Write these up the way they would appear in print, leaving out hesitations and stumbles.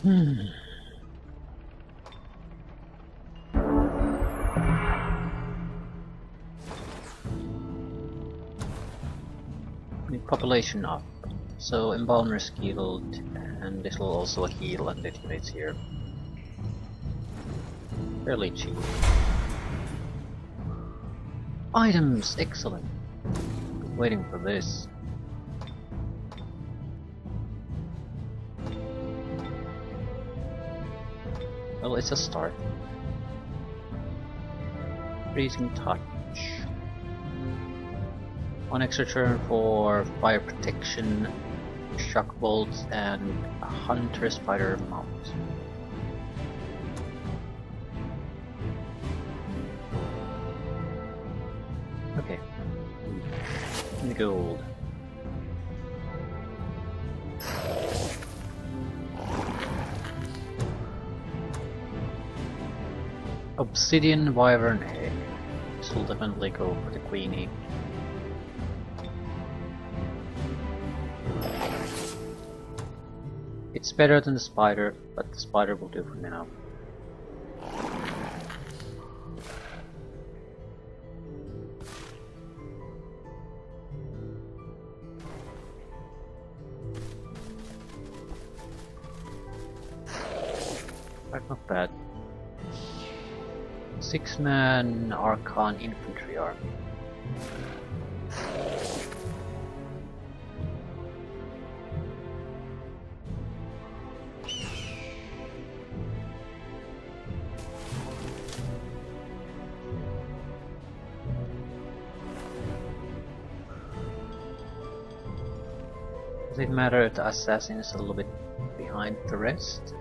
Hmm. Population up. So Embalmer is healed, and this will also heal and legitimates here. Fairly cheap. Items! Excellent! Waiting for this. Well, it's a start. Freezing touch. One extra turn for fire protection, shock bolts, and a hunter spider mount. Okay. In the gold. Obsidian Wyvern egg. This will definitely go for the queenie. It's better than the spider, but the spider will do for now. Right, not bad. 6-man Archon infantry army. Does it matter if the assassin is a little bit behind the rest?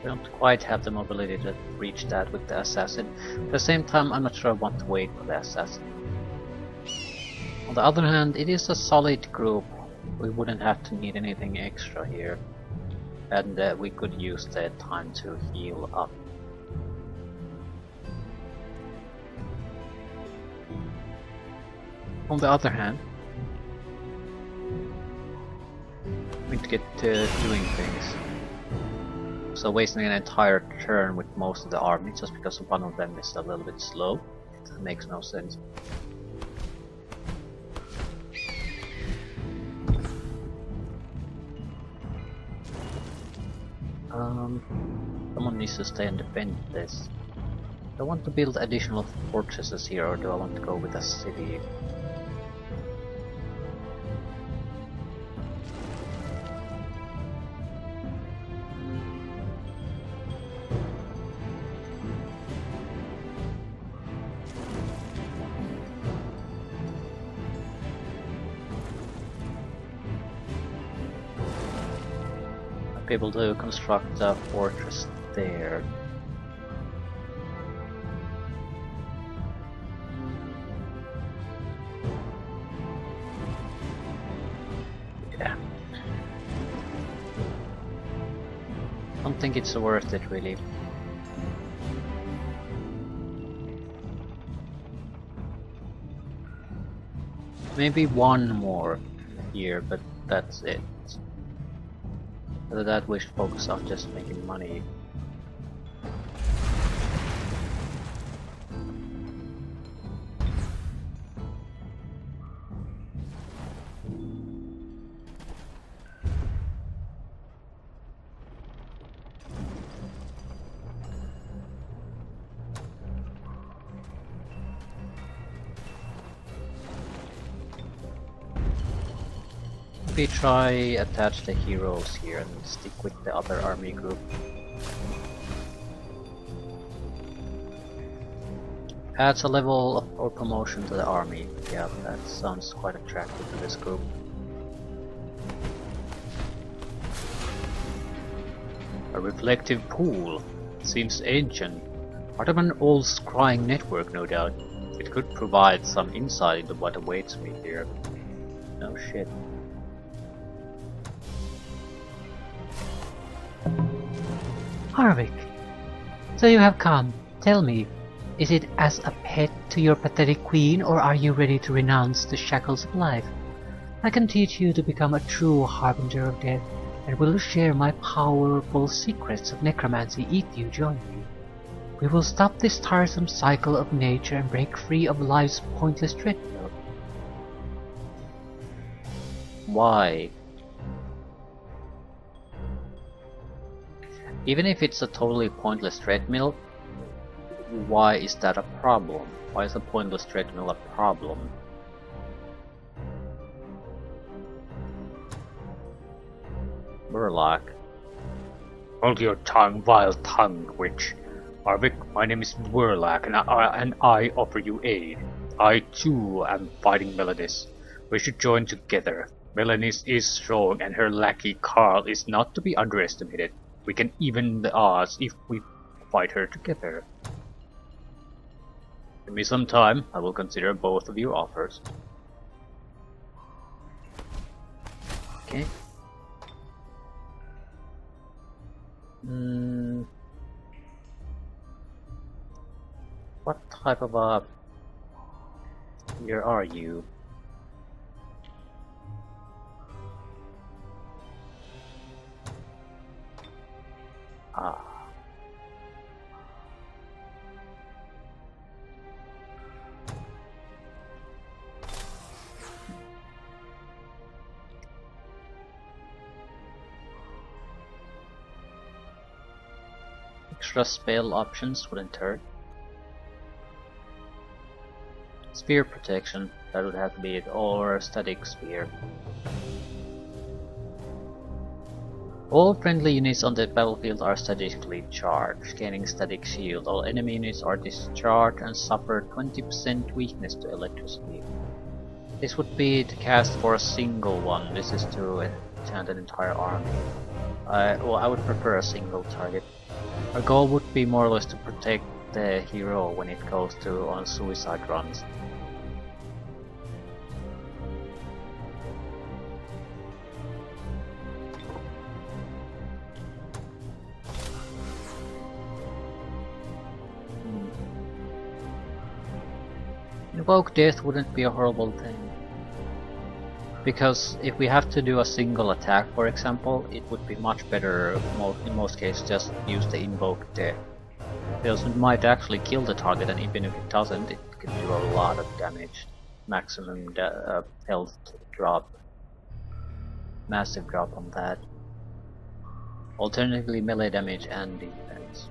I don't quite have the mobility to reach that with the assassin. At the same time, I'm not sure I want to wait for the assassin. On the other hand, it is a solid group. We wouldn't have to need anything extra here. And we could use the time to heal up. On the other hand, we need to get to doing things. So wasting an entire turn with most of the army just because one of them is a little bit slow, it makes no sense. Someone needs to stay and defend this. Do I want to build additional fortresses here, or do I want to go with a city? Be able to construct a fortress there. Yeah. Don't think it's worth it really. Maybe one more here, but that's it. After that we should focus on just making money. Maybe try attach the heroes here and stick with the other army group. Adds a level or promotion to the army. Yeah, that sounds quite attractive to this group. A reflective pool. Seems ancient. Part of an old scrying network, no doubt. It could provide some insight into what awaits me here. No shit. Harvick, so you have come. Tell me, Is it as a pet to your pathetic queen, or are you ready to renounce the shackles of life? I can teach you to become a true harbinger of death, and will share my powerful secrets of necromancy if you join me. We will stop this tiresome cycle of nature and break free of life's pointless treadmill. Why? Even if it's a totally pointless treadmill, why is that a problem? Why is a pointless treadmill a problem? Murloc. Hold your tongue, vile tongue, witch. Arvik, my name is Murloc, and I offer you aid. I too am fighting Melanies. We should join together. Melanies is strong, and her lackey Carl is not to be underestimated. We can even the odds if we fight her together. Give me some time. I will consider both of your offers. Okay. What type of a here are you? Ah. Extra spell options wouldn't hurt. Sphere protection, that would have to be it, or static sphere. All friendly units on the battlefield are statically charged, gaining static shield. All enemy units are discharged and suffer 20% weakness to electricity. This would be to cast for a single one. This is to enchant an entire army. Well, I would prefer a single target. Our goal would be more or less to protect the hero when it goes on suicide runs. Invoke death wouldn't be a horrible thing. Because if we have to do a single attack, for example, it would be much better in most cases just use the invoke death. Because it might actually kill the target, and even if it doesn't, it can do a lot of damage. Maximum health drop. Massive drop on that. Alternatively, melee damage and defense.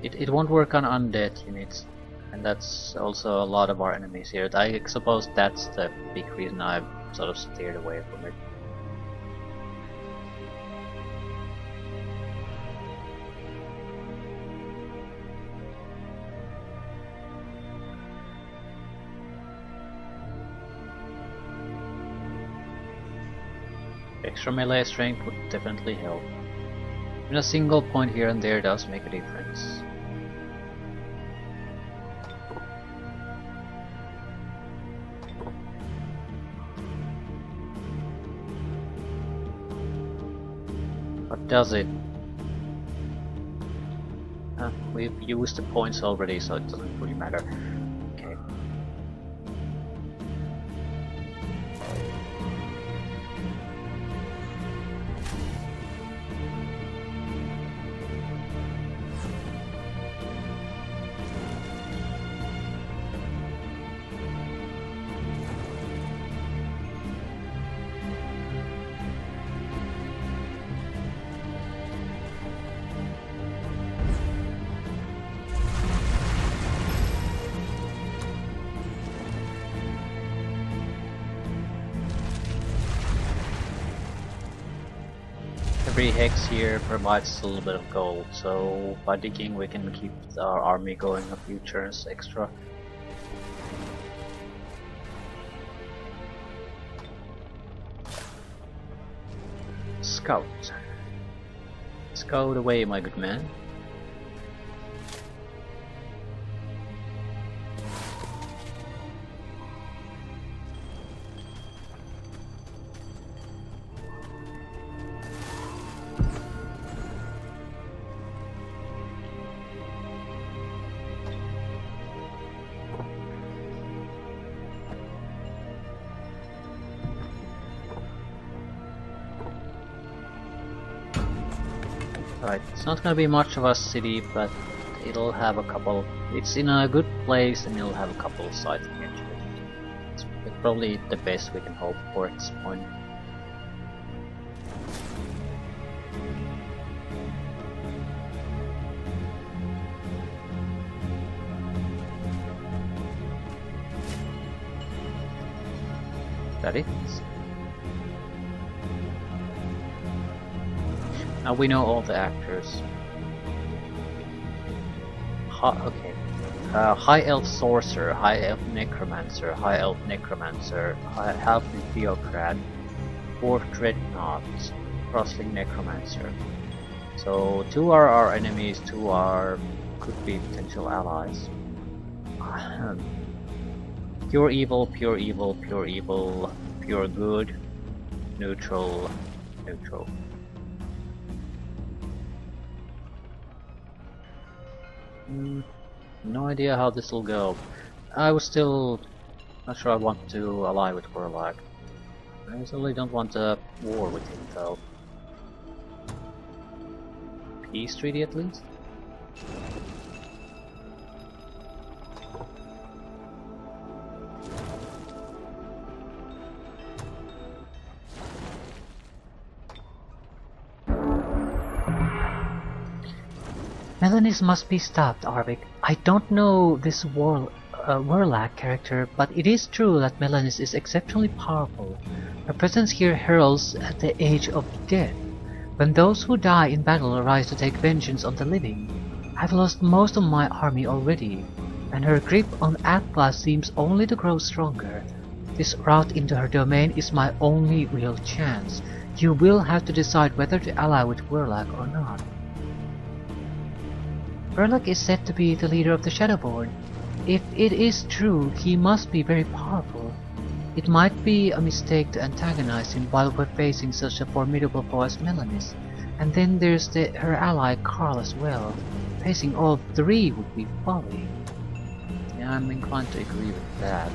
It won't work on undead units. And that's also a lot of our enemies here. I suppose that's the big reason I've sort of steered away from it. Extra melee strength would definitely help. Even a single point here and there does make a difference. Does it? We've used the points already, so it doesn't really matter. Okay. Every hex here provides a little bit of gold, so by digging we can keep our army going a few turns extra. Scout. Scout away, my good man. Right, it's not gonna be much of a city, but it'll have a couple. It's in a good place and it'll have a couple of sites against it. It's probably the best we can hope for at this point. That it? Now we know all the actors. Okay. High Elf Sorcerer, High Elf Necromancer, High Elf Necromancer, High Halfling Theocrat, Dwarf Dreadnought, Crossling Necromancer. So 2 are our enemies, 2 are could be potential allies. Pure evil, pure evil, pure evil, pure good, neutral, neutral. No idea how this will go. I was still not sure I want to ally with Warlock. I certainly don't want a war with him though. Peace treaty at least? Melanis must be stopped, Arvik. I don't know this Warlock character, but it is true that Melanis is exceptionally powerful. Her presence here heralds at the age of death, when those who die in battle arise to take vengeance on the living. I've lost most of my army already, and her grip on Atlas seems only to grow stronger. This route into her domain is my only real chance. You will have to decide whether to ally with Warlock or not. Warlock is said to be the leader of the Shadowborn. If it is true, he must be very powerful. It might be a mistake to antagonize him while we're facing such a formidable foe as Melanis. And then there's her ally Karl as well. Facing all 3 would be folly. Yeah, I'm inclined to agree with that.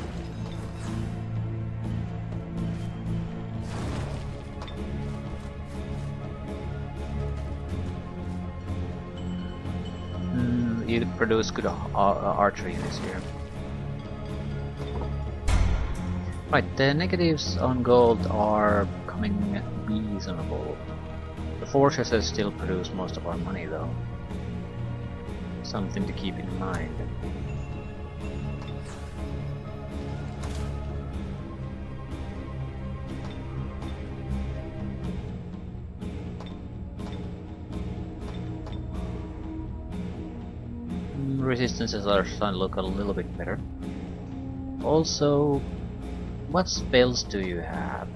You produce good archery units here. Right, the negatives on gold are becoming reasonable. The fortresses still produce most of our money though. Something to keep in mind. Resistances are starting to look a little bit better. Also, what spells do you have?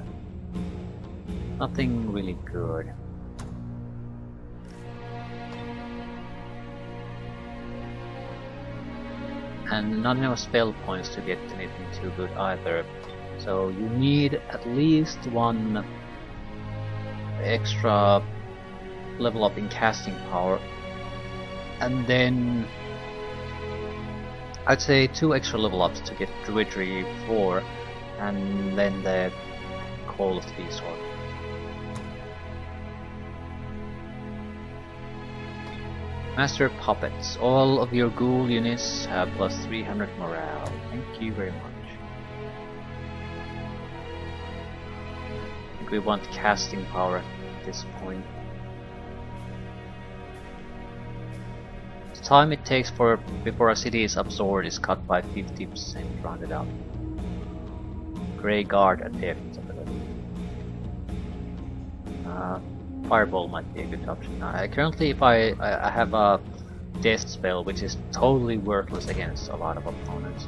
Nothing really good. And not enough spell points to get anything too good either. So you need at least 1 extra level up in casting power. And then I'd say 2 extra level ups to get Druidry 4, and then the Call of the Beast one. Master Puppets. All of your ghoul units have plus 300 morale. Thank you very much. I think we want casting power at this point. The time it takes before a city is absorbed is cut by 50% rounded up. Grey Guard at defense ability. Fireball might be a good option. Currently, if I have a death spell which is totally worthless against a lot of opponents.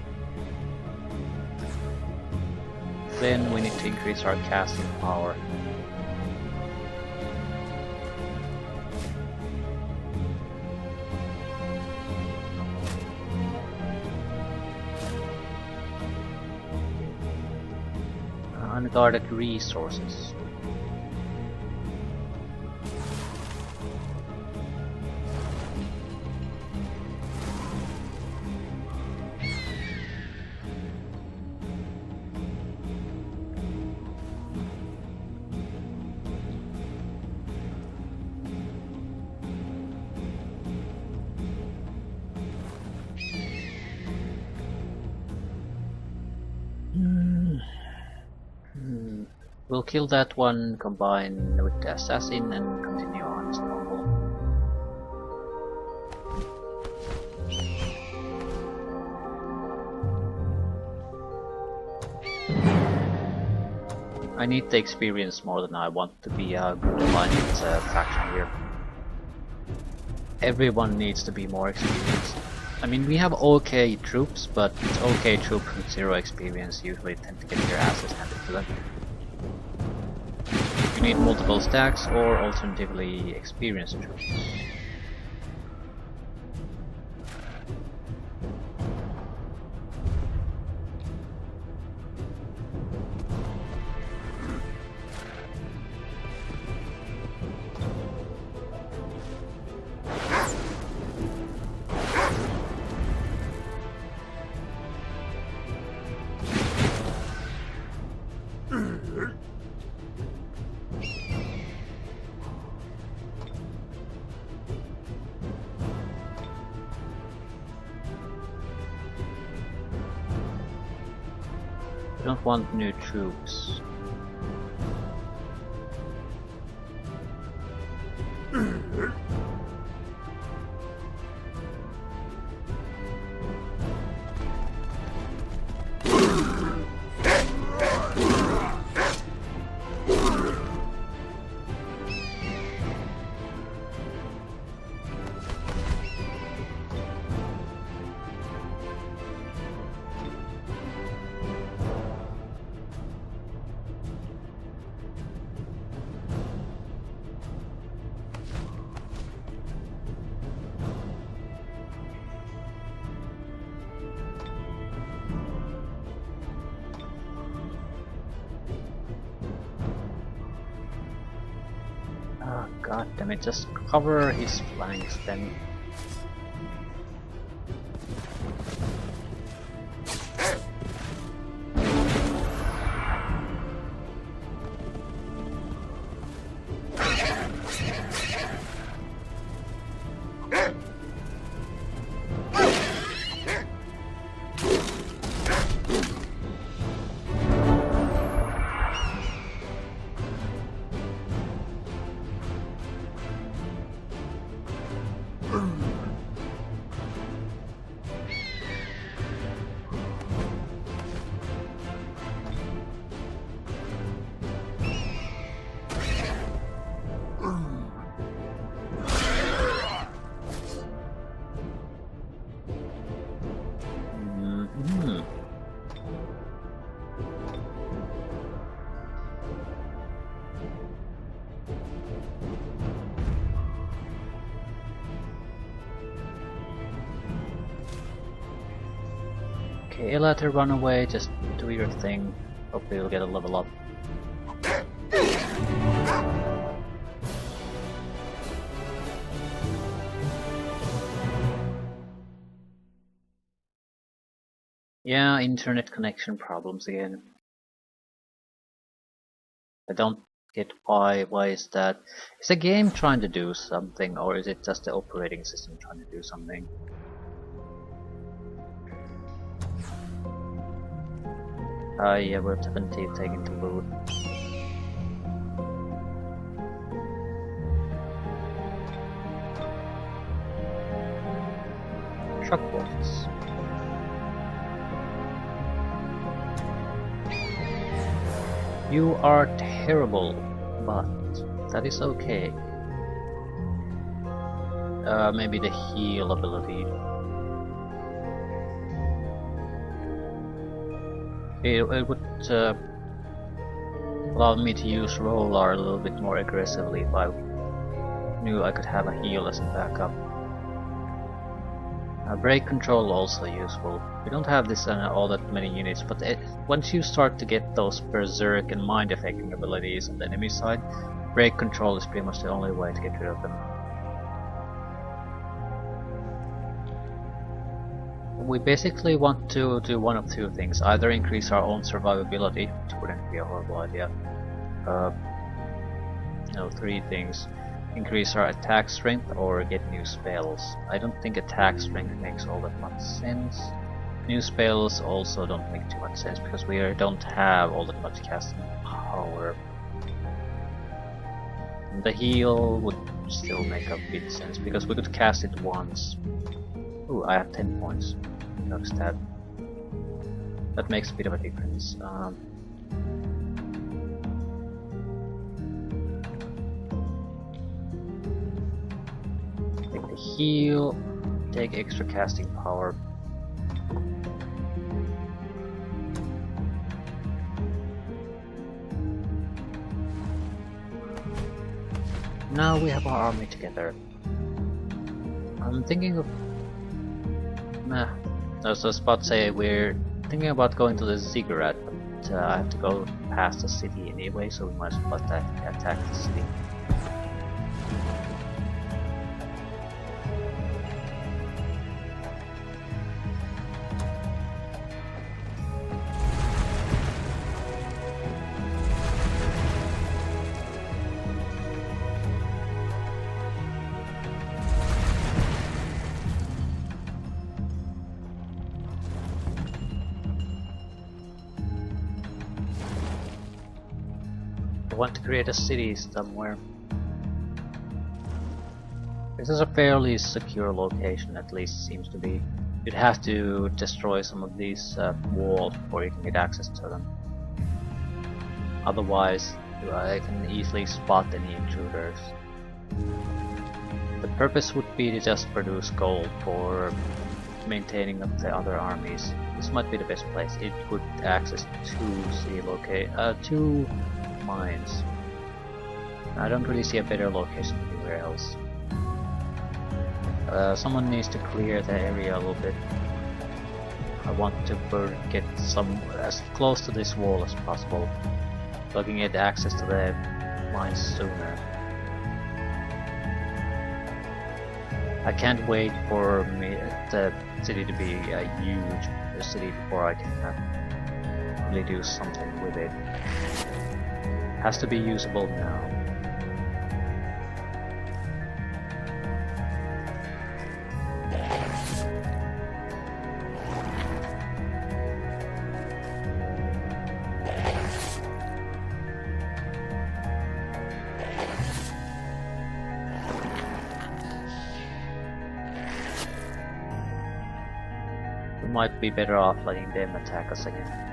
Then we need to increase our casting power. Unguarded resources. We'll kill that one, combine with the assassin, and continue on as normal. I need the experience more than I want to be a good aligned faction here. Everyone needs to be more experienced. I mean, we have okay troops, but okay troops with 0 experience usually tend to get their asses handed to them. You need multiple stacks or alternatively experienced troops. I don't want new troops. God damn it, just cover his flanks then. Okay, let her run away, just do your thing. Hopefully you'll get a level up. Yeah, internet connection problems again. I don't get why is that. Is the game trying to do something, or is it just the operating system trying to do something? Yeah, we're definitely taking the loot. Shock bolts. You are terrible, but that is okay. Maybe the heal ability. It would allow me to use Roller a little bit more aggressively if I knew I could have a heal as a backup. Break control also useful. We don't have this all that many units, but once you start to get those berserk and mind affecting abilities on the enemy side, break control is pretty much the only way to get rid of them. We basically want to do one of two things: either increase our own survivability, which wouldn't be a horrible idea. Three things: increase our attack strength or get new spells. I don't think attack strength makes all that much sense. New spells also don't make too much sense because we don't have all that much casting power. And the heal would still make a bit sense because we could cast it once. Ooh, I have 10 points. Notice that. That makes a bit of a difference. Take the heal, take extra casting power. Now we have our army together. I'm thinking of... Nah, I was just about to say we're thinking about going to the ziggurat, but I have to go past the city anyway, so we might as well attack the city. I want to create a city somewhere. This is a fairly secure location, at least seems to be. You'd have to destroy some of these walls before you can get access to them. Otherwise, I can easily spot any intruders. The purpose would be to just produce gold for maintaining up the other armies. This might be the best place. It would access two mines. I don't really see a better location anywhere else. Someone needs to clear the area a little bit. I want to get as close to this wall as possible, so I can get access to the mines sooner. I can't wait for the city to be a huge city before I can really do something with it. Has to be usable now. We might be better off letting them attack us again.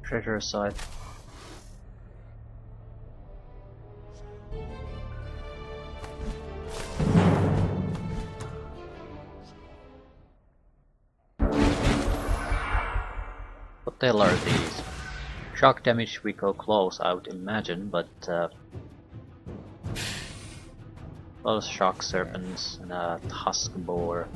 Treasure aside. What the hell are these? Shock damage we go close, I would imagine, but those shock serpents and a tusk boar.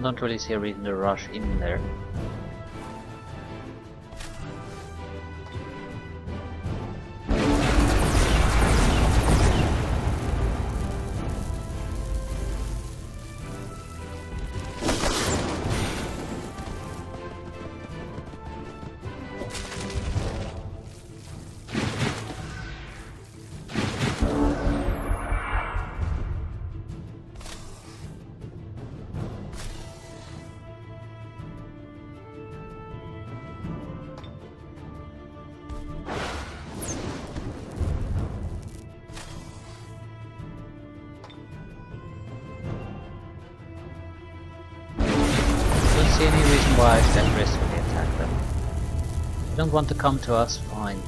Don't really see a reason to rush in there. see any reason why I should aggressively attack them. If you don't want to come to us, fine.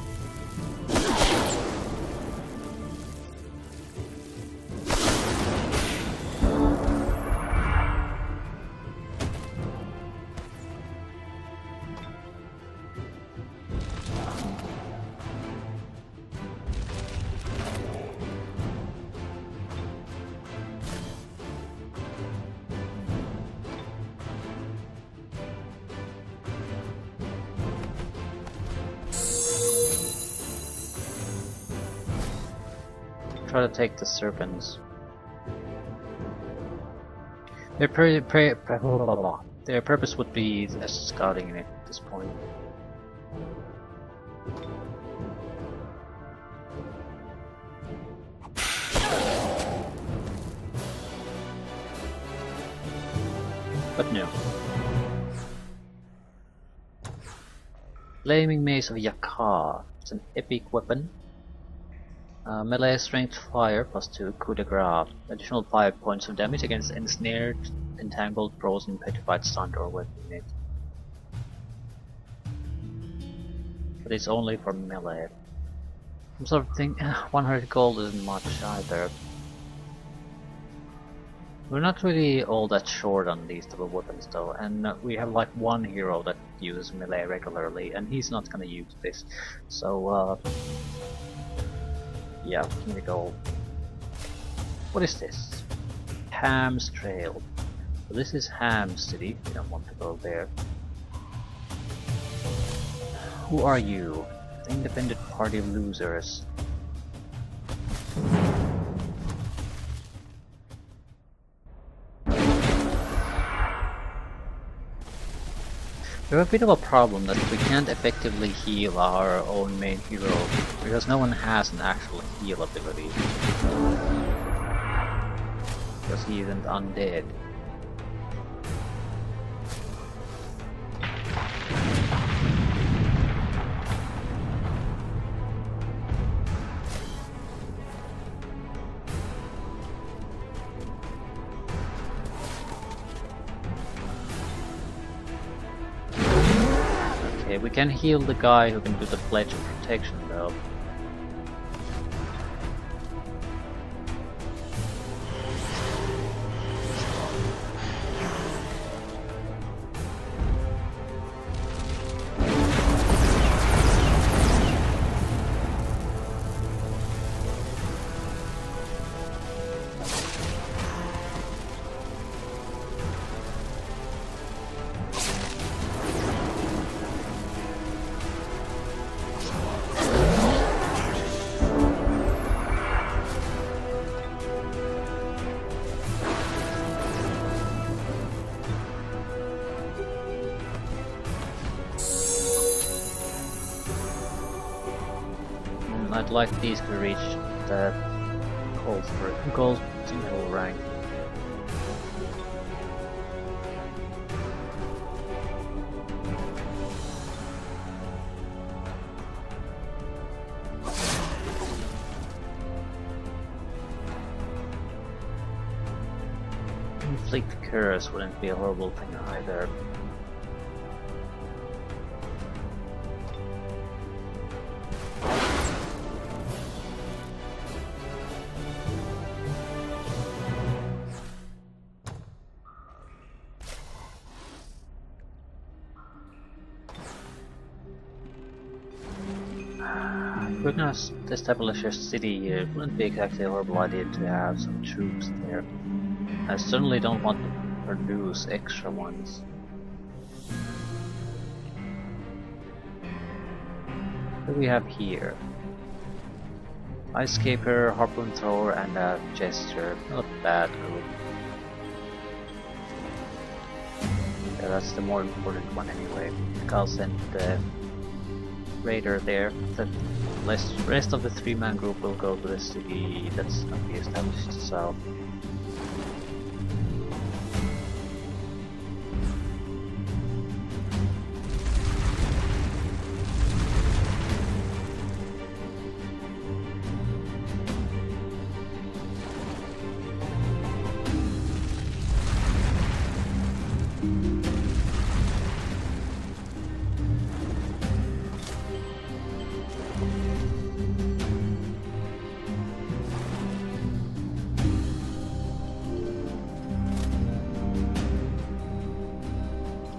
Try to take the serpents. Their purpose would be scouting it at this point. But no. Flaming Mace of Yakar. It's an epic weapon. Melee strength fire +2 coup de grace. Additional 5 points of damage against ensnared, entangled, frozen, petrified, stunned, or weapon unit. But it's only for melee. I'm sort of thinking 100 gold isn't much either. We're not really all that short on these type of weapons though, and we have like one hero that uses melee regularly, and he's not gonna use this. So yeah, give me the gold. What is this? Ham's Trail. So this is Ham City. We don't want to go there. Who are you? The Independent Party of Losers. We have a bit of a problem that we can't effectively heal our own main hero, because no one has an actual heal ability. Because he isn't undead. Okay, we can heal the guy who can do the Pledge of Protection though. I'd like these to reach the gold single rank. Inflict Curse wouldn't be a horrible thing either. We're gonna establish a city here. It wouldn't be exactly a horrible idea to have some troops there. I certainly don't want to produce extra ones. What do we have here? Ice Scaper, Harpoon Thrower, and a Jester. Not a bad group. Yeah, that's the more important one anyway. I'll send the Raider there. The rest of the 3-man group will go to the city that's going to be established south.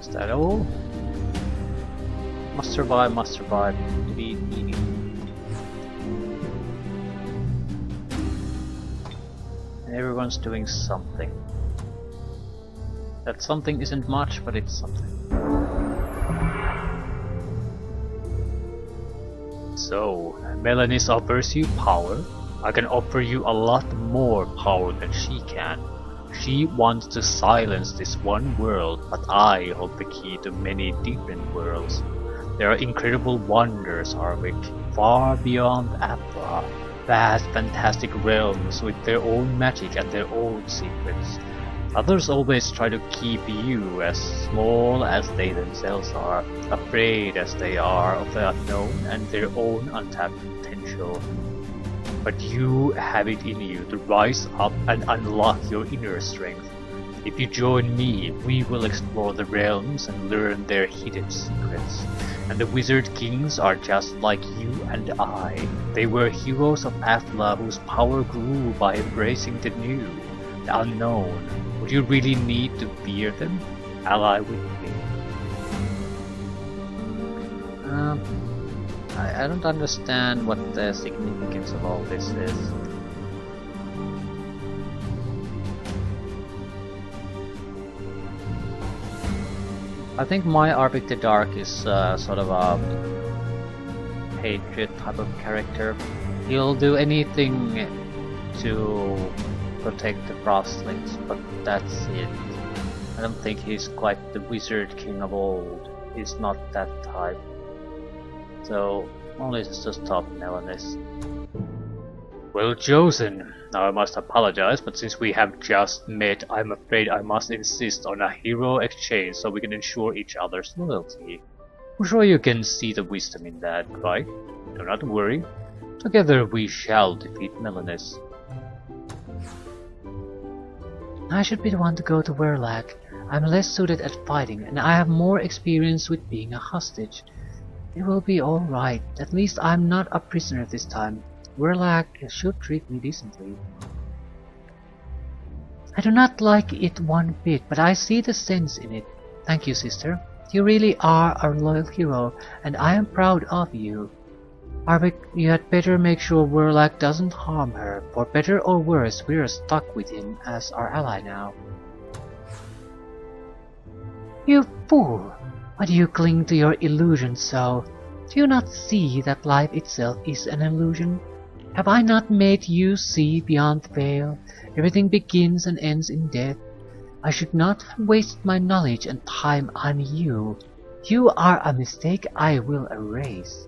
Is that all? Must survive, must survive. To be eating. And everyone's doing something. That something isn't much, but it's something. So, Melanis offers you power. I can offer you a lot more power than she can. She wants to silence this one world, but I hold the key to many different worlds. There are incredible wonders, Harvick, far beyond Atla. Vast, fantastic realms with their own magic and their own secrets. Others always try to keep you as small as they themselves are, afraid as they are of the unknown and their own untapped potential. But you have it in you to rise up and unlock your inner strength. If you join me, we will explore the realms and learn their hidden secrets. And the Wizard Kings are just like you and I. They were heroes of Athla whose power grew by embracing the new, the unknown. Would you really need to fear them? Ally with me. I don't understand what the significance of all this is. I think my Arctic the Dark is sort of a Patriot type of character. He'll do anything to protect the Frostlings, but that's it. I don't think he's quite the Wizard King of old. He's not that type. So, only to stop Melanis. Well chosen. Now I must apologize, but since we have just met, I'm afraid I must insist on a hero exchange so we can ensure each other's loyalty. I'm sure you can see the wisdom in that, right? Do not worry. Together we shall defeat Melanis. I should be the one to go to Werlak. I'm less suited at fighting, and I have more experience with being a hostage. It will be alright. At least I'm not a prisoner this time. Werlak should treat me decently. I do not like it one bit, but I see the sense in it. Thank you, sister. You really are our loyal hero, and I am proud of you. Arvik, you had better make sure Werlak doesn't harm her. For better or worse, we are stuck with him as our ally now. You fool! Why do you cling to your illusion so? Do you not see that life itself is an illusion? Have I not made you see beyond the veil? Everything begins and ends in death. I should not waste my knowledge and time on you. You are a mistake I will erase.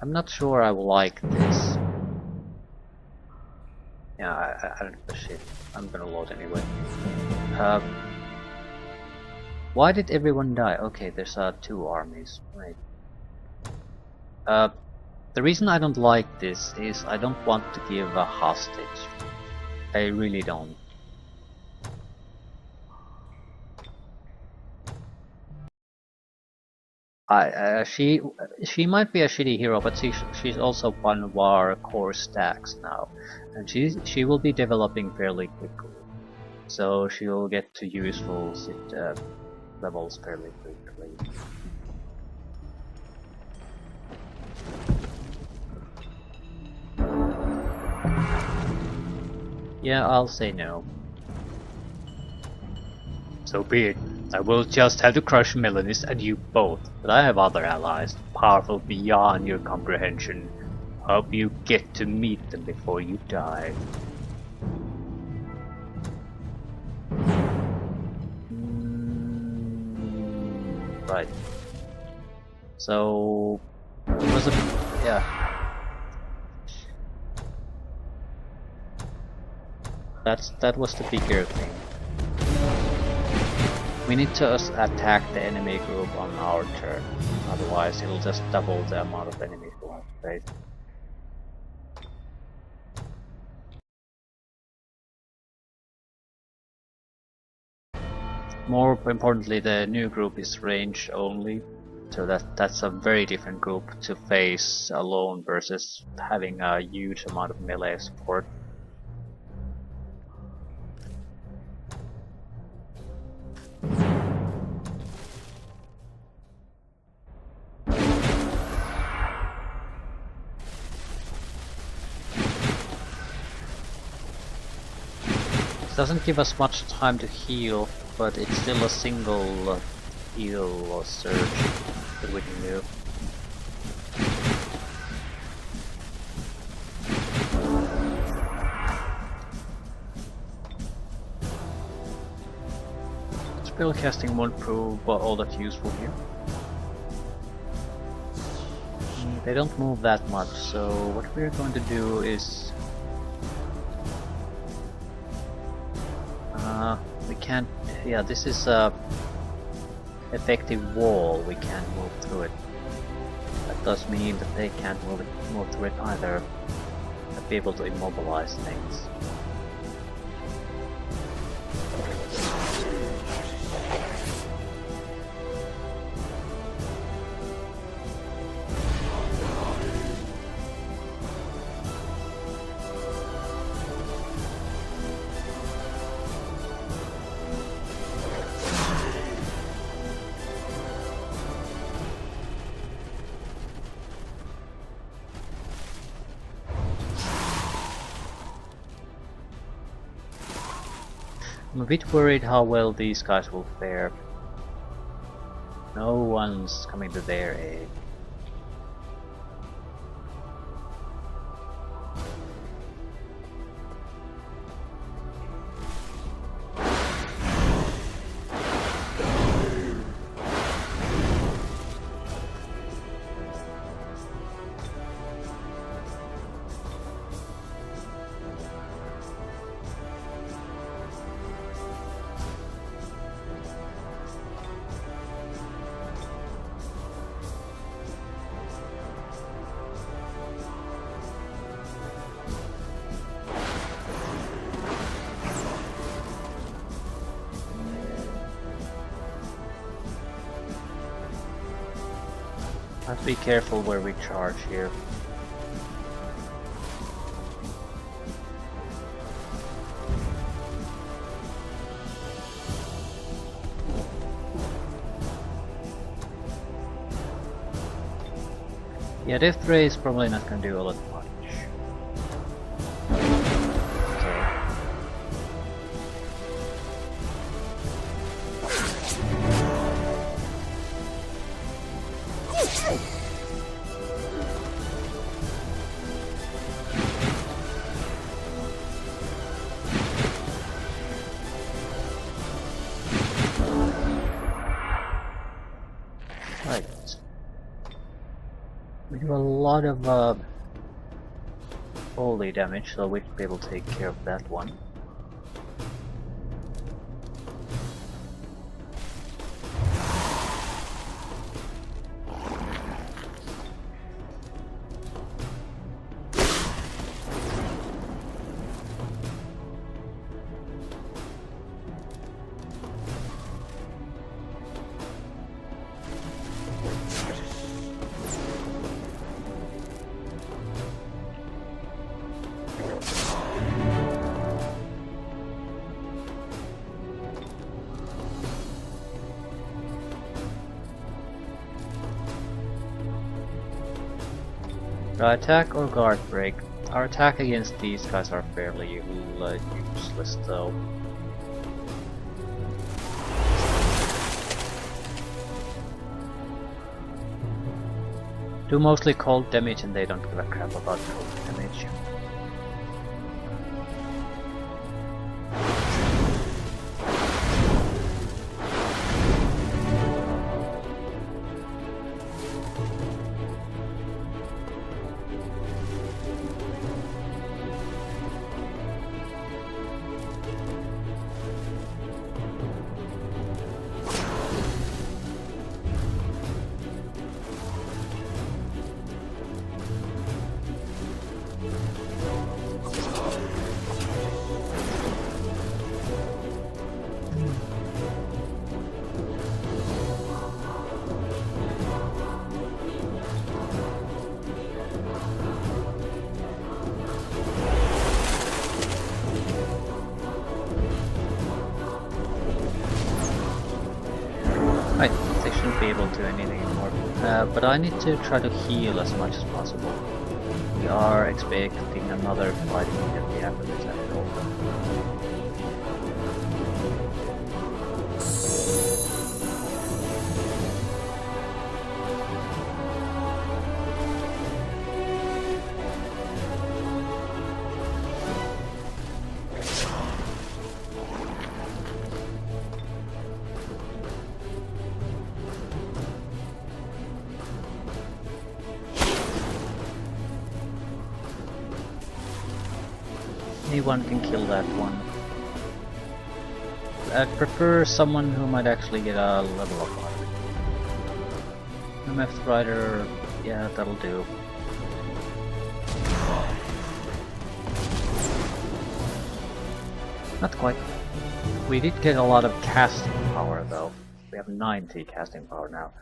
I'm not sure I will like this. Yeah, I don't give a shit. I'm gonna load anyway. Why did everyone die? Okay, there's 2 armies. Right. The reason I don't like this is I don't want to give a hostage. I really don't. She might be a shitty hero, but she's also one of our core stacks now, and she will be developing fairly quickly, so she'll get to useful levels fairly quickly. Yeah, I'll say no. So be it. I will just have to crush Melanis and you both, but I have other allies, powerful beyond your comprehension. Hope you get to meet them before you die. Right. So it was yeah. That was the bigger thing. We need to attack the enemy group on our turn, otherwise it'll just double the amount of enemies we'll have to face. More importantly, the new group is range only, so that's a very different group to face alone versus having a huge amount of melee support. doesn't give us much time to heal, but it's still a single heal or surge that we can do. Spellcasting won't prove all that useful here. They don't move that much, so what we're going to do is... we can't... yeah, this is a effective wall, we can't move through it. That does mean that they can't move through it either. They'll be able to immobilize things. I'm a bit worried how well these guys will fare. No one's coming to their aid. Have to be careful where we charge here. Yeah, Death Ray is probably not going to do all that much. Right. We do a lot of holy damage, so we'll be able to take care of that one. Attack or guard break? Our attack against these guys are fairly useless though. Do mostly cold damage and they don't give a crap about cold damage. Right, they shouldn't be able to do anything anymore. But I need to try to heal as much as possible. We are expecting another fight immediately after this episode. anyone can kill that one. I'd prefer someone who might actually get a level up on it. MF Rider, yeah, that'll do. Not quite. We did get a lot of casting power though. We have 90 casting power now.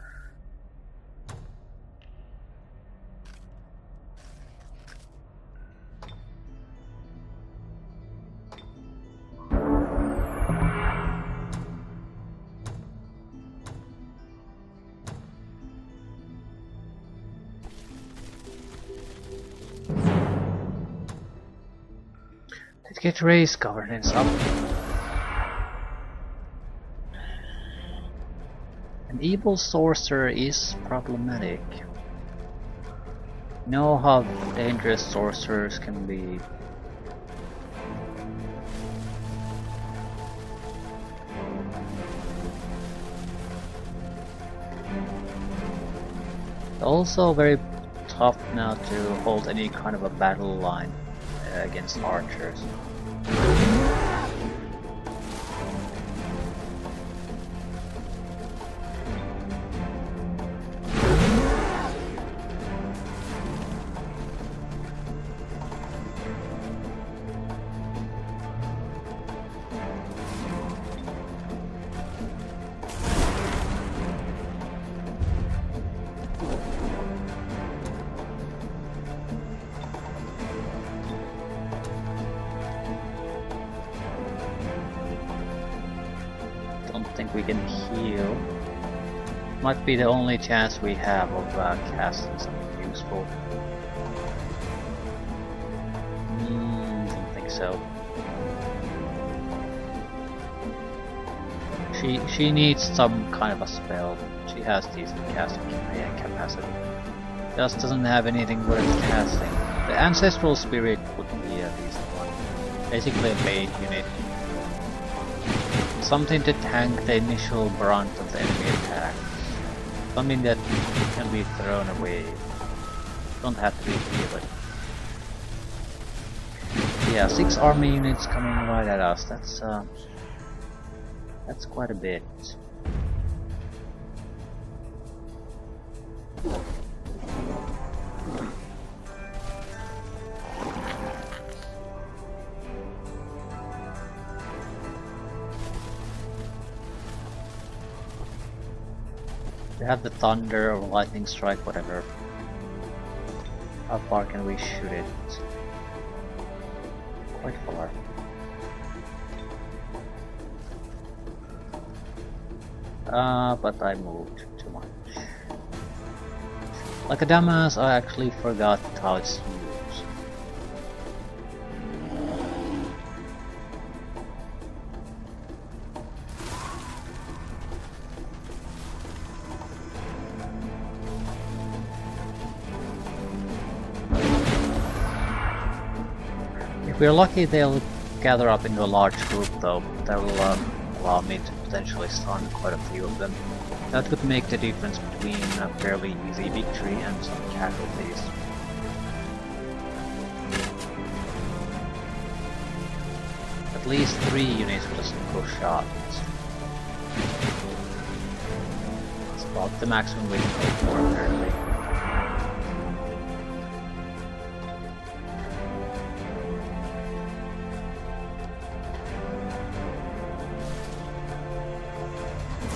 Let's get race governance up. An evil sorcerer is problematic. You know how dangerous sorcerers can be. Also very tough now to hold any kind of a battle line against archers. Think we can heal. Might be the only chance we have of casting something useful. Don't think so. She needs some kind of a spell. She has decent casting capacity. Just doesn't have anything worth casting. The Ancestral Spirit would be a decent one. Basically a bait unit. Something to tank the initial brunt of the enemy attack. Something that can be thrown away. Don't have to be healed. Yeah, 6 army units coming right at us. That's quite a bit. We have the thunder or lightning strike, whatever. How far can we shoot it? Quite far. But I moved too much. Like a dumbass, I actually forgot how it's used. If we're lucky, they'll gather up into a large group though. That will allow me to potentially stun quite a few of them. That could make the difference between a fairly easy victory and some casualties. At least 3 units with a single shot. That's about the maximum we can hope for apparently.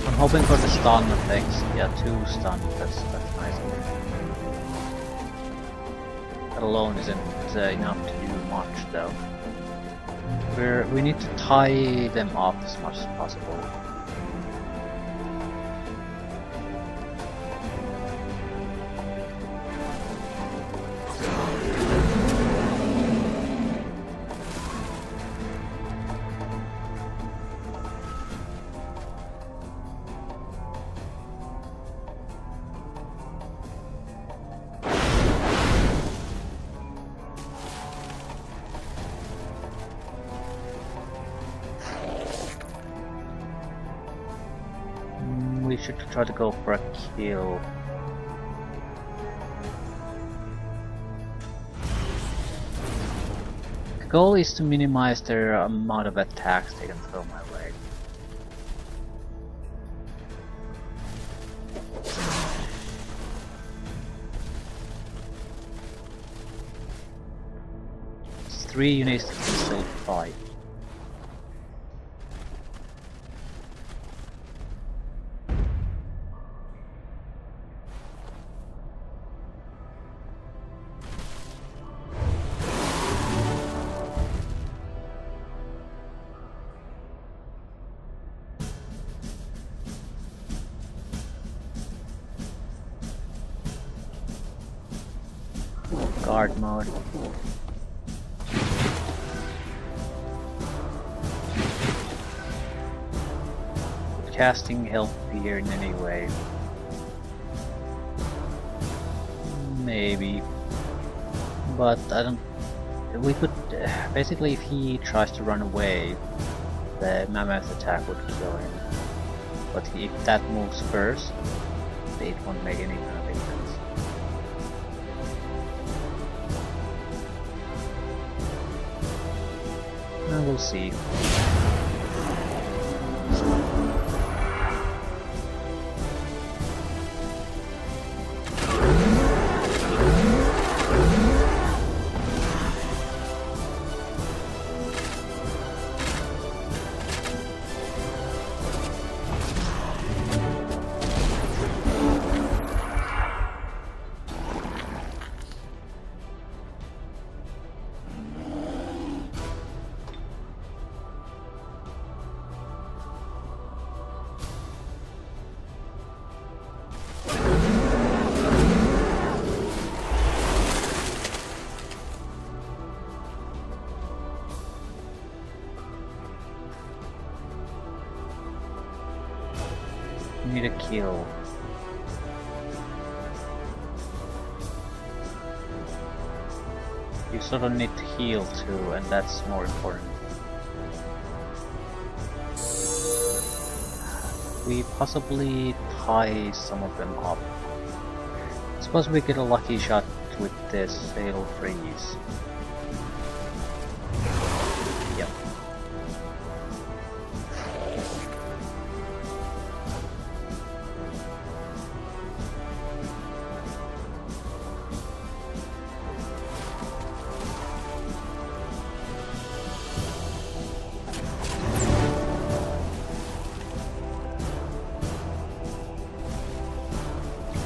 I'm hoping for the stun effects. Yeah, 2 stun. That's nice. That alone isn't enough to do much, though. We need to tie them off as much as possible. We should try to go for a kill. goal is to minimize their amount of attacks they can throw my way. It's 3 units that can still fight. Guard mode. Casting help here in any way? Maybe. But I don't... We could... basically if he tries to run away, the mammoth attack would kill him. But if that moves first, it won't make any kind of difference. We'll see. Need a kill. You sort of need to heal too, and that's more important. We possibly tie some of them up. Suppose we get a lucky shot with this sail freeze. Yep.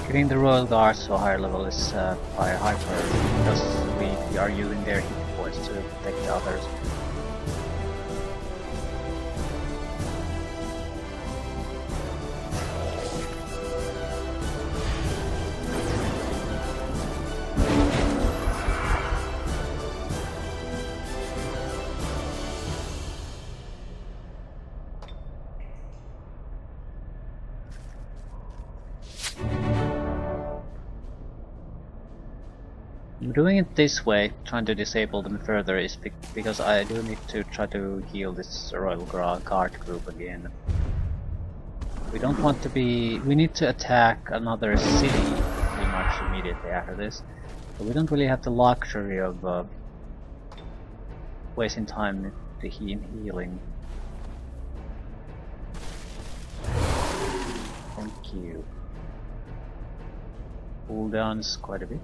Getting the Royal Guards to a higher level is by a high priority because we are using their hit points to protect the others. Doing it this way, trying to disable them further, is because I do need to try to heal this Royal Guard group again. We don't want to be... we need to attack another city pretty much immediately after this. But we don't really have the luxury of wasting time to healing. Thank you. Cooldowns quite a bit.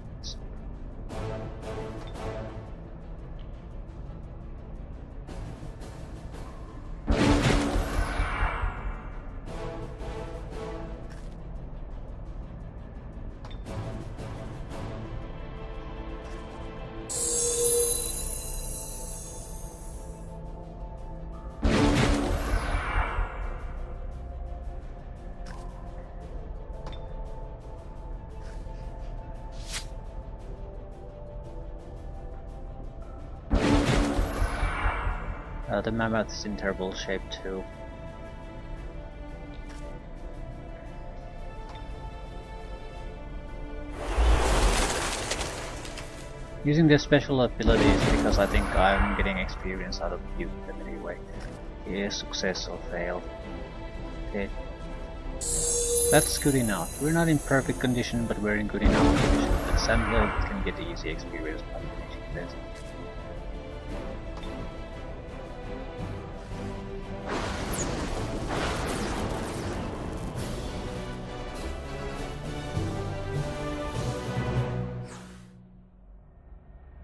The mammoth is in terrible shape too. Using their special abilities because I think I'm getting experience out of using them anyway. Yeah, success or fail. Okay. That's good enough. We're not in perfect condition, but we're in good enough condition. And Samuel can get easy experience by finishing this.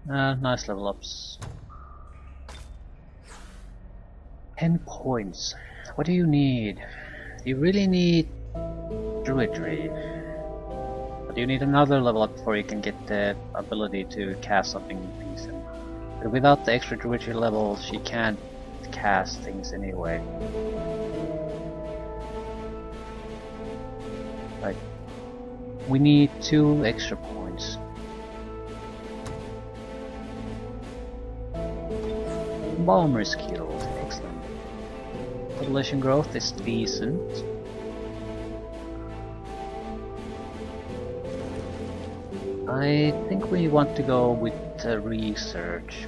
Nice level ups. 10 points. What do you need? You really need Druidry. But you need another level up before you can get the ability to cast something decent. But without the extra Druidry levels, she can't cast things anyway. Right. We need 2 extra points. Bomber is killed. Excellent. Population growth is decent. I think we want to go with research.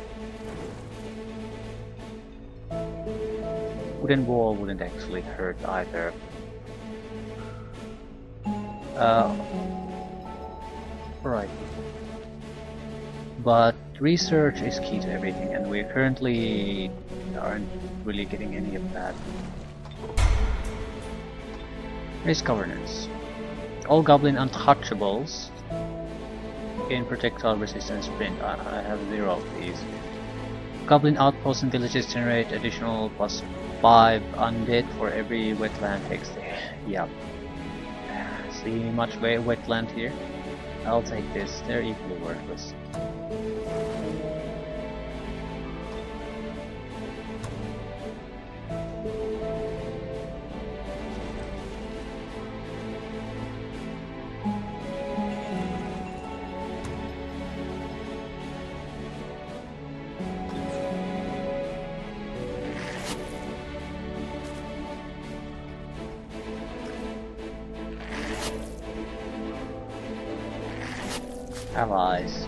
Wooden wall wouldn't actually hurt either. Right. But research is key to everything, and we currently aren't really getting any of that. Race governance. All goblin untouchables gain projectile resistance sprint. I have 0 of these. Goblin outposts and villages generate additional +5 undead for every wetland text. Yep. See much wetland here? I'll take this. They're equally worthless. Allies.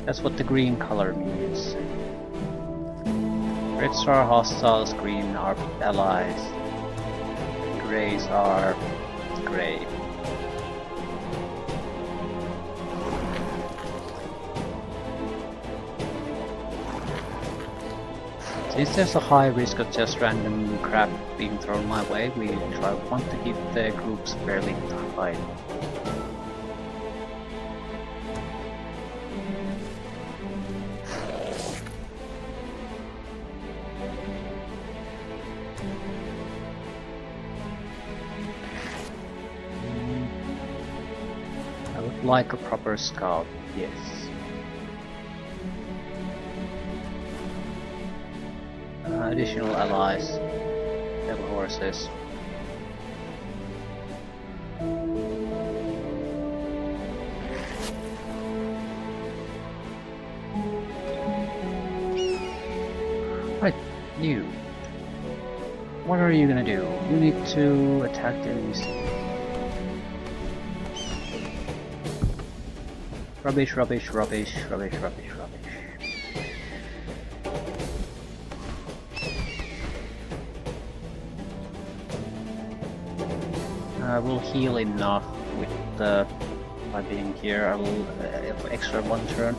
That's what the green color means. Reds are hostiles, green are allies. Greys are grey. Since there's a high risk of just random crap being thrown my way, we want to keep the groups fairly tight. Like a proper scout, yes. Additional allies, devil horses. Right, you. What are you gonna do? You need to attack the enemies. Rubbish, rubbish, rubbish, rubbish, rubbish, rubbish. I will heal enough with by being here. I will extra 1 turn.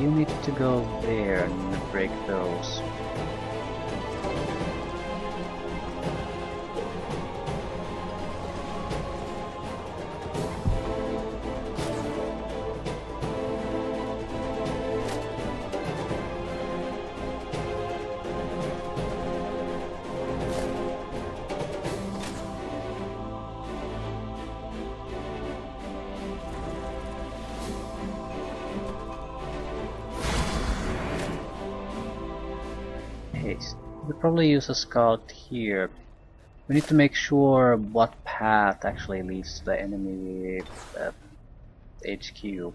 You need to go there and break those. We probably use a scout here. We need to make sure what path actually leads to the enemy HQ.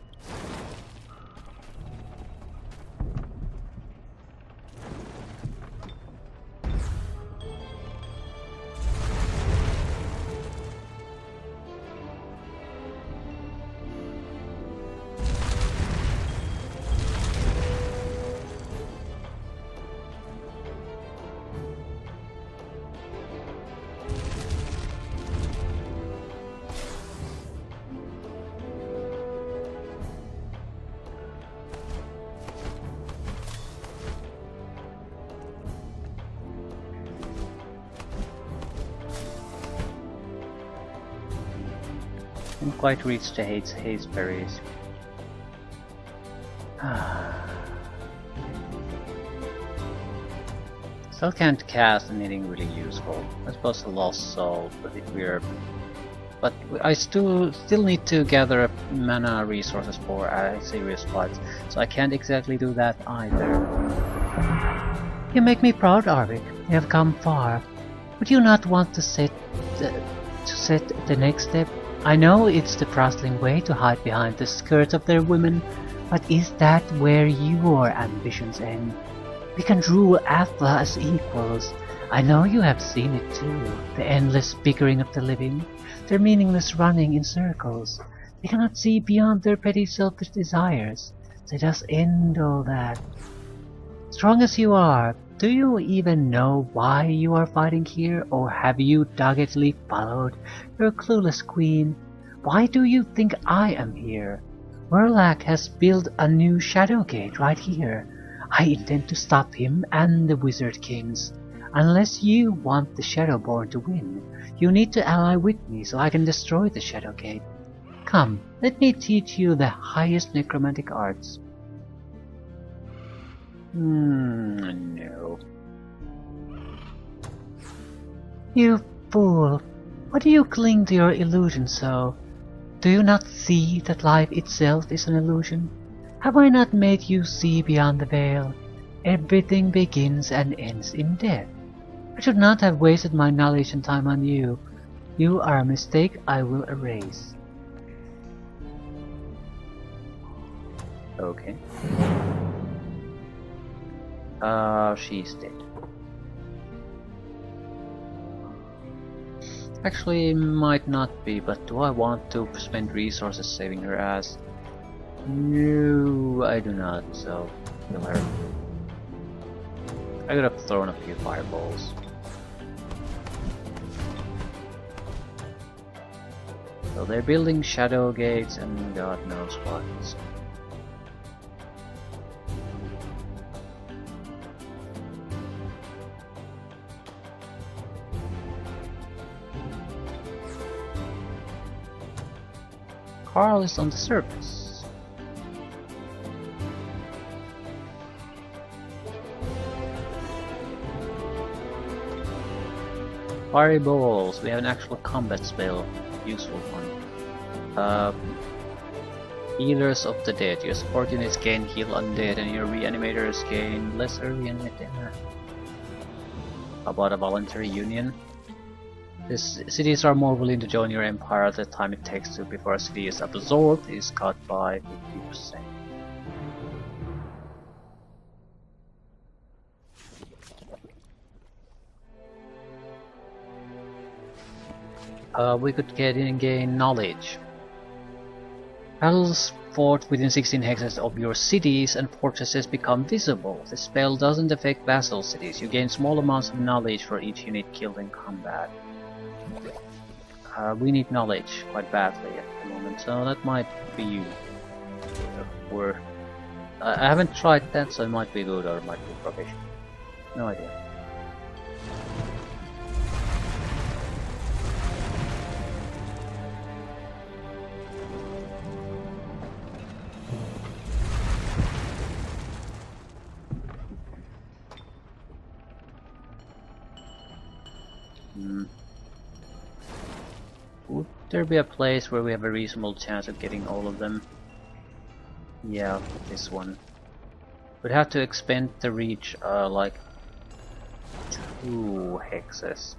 Didn't quite reach the haze berries. Still can't cast anything really useful. I suppose a lost soul, but if we're... But I still need to gather up mana resources for serious fights, so I can't exactly do that either. You make me proud, Arvik. You have come far. Would you not want to set the next step? I know it's the Frostling way to hide behind the skirts of their women, but is that where your ambitions end? We can rule Athla as equals. I know you have seen it too. The endless bickering of the living. Their meaningless running in circles. They cannot see beyond their petty selfish desires. Let us end all that. Strong as you are, do you even know why you are fighting here, or have you doggedly followed your clueless queen? Why do you think I am here? Werlak has built a new Shadow Gate right here. I intend to stop him and the Wizard Kings. Unless you want the Shadowborn to win, you need to ally with me so I can destroy the Shadow Gate. Come, let me teach you the highest necromantic arts. No. You fool! Why do you cling to your illusion so? Do you not see that life itself is an illusion? Have I not made you see beyond the veil? Everything begins and ends in death. I should not have wasted my knowledge and time on you. You are a mistake I will erase. Okay. She's dead. Actually, might not be, but do I want to spend resources saving her ass? No, I do not, so kill her. I could have thrown a few fireballs. So they're building shadow gates and God knows what. Carl is on the surface. Fireballs, we have an actual combat spell, useful one. Healers of the dead, your support units gain heal undead and your reanimators gain lesser reanimate. How about a voluntary union? These cities are more willing to join your empire. The time it takes to before a city is absorbed is cut by 50%. We could get in and gain knowledge. Battles fought within 16 hexes of your cities and fortresses become visible. The spell doesn't affect vassal cities. You gain small amounts of knowledge for each unit killed in combat. We need knowledge quite badly at the moment, so that might be you. Or I haven't tried that, so it might be good or it might be rubbish. No idea. Would there be a place where we have a reasonable chance of getting all of them? Yeah, this one. We'd have to expend the reach like 2 hexes.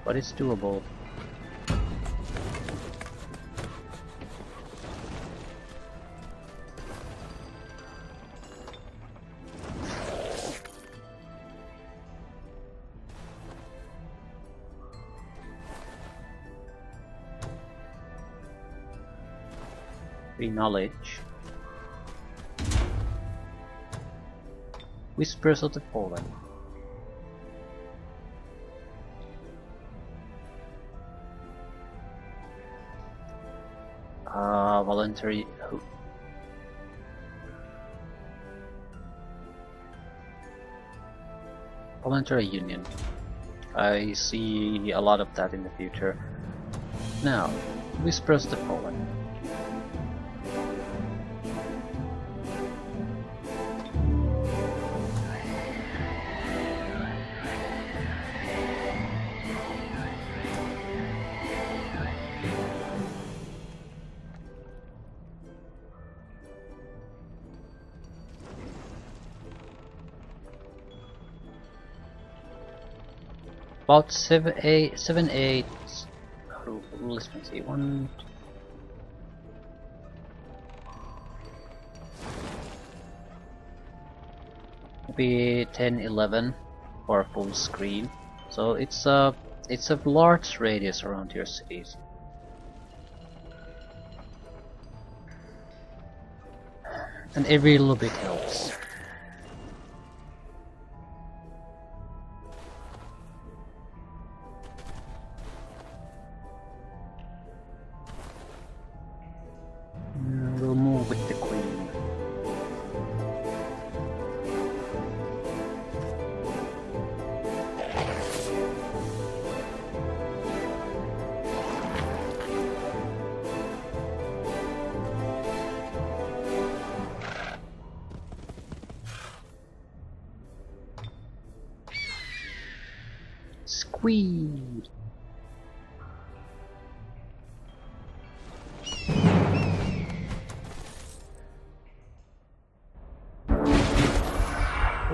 But it's doable. Knowledge. Whispers of the Fallen. Voluntary. Voluntary union. I see a lot of that in the future. Now, Whispers the Fallen. About 7, 8, oh, let's see, 1, maybe 10, 11 for full screen. So it's a large radius around your cities. And every little bit helps. We'll move with the queen. Squeeze.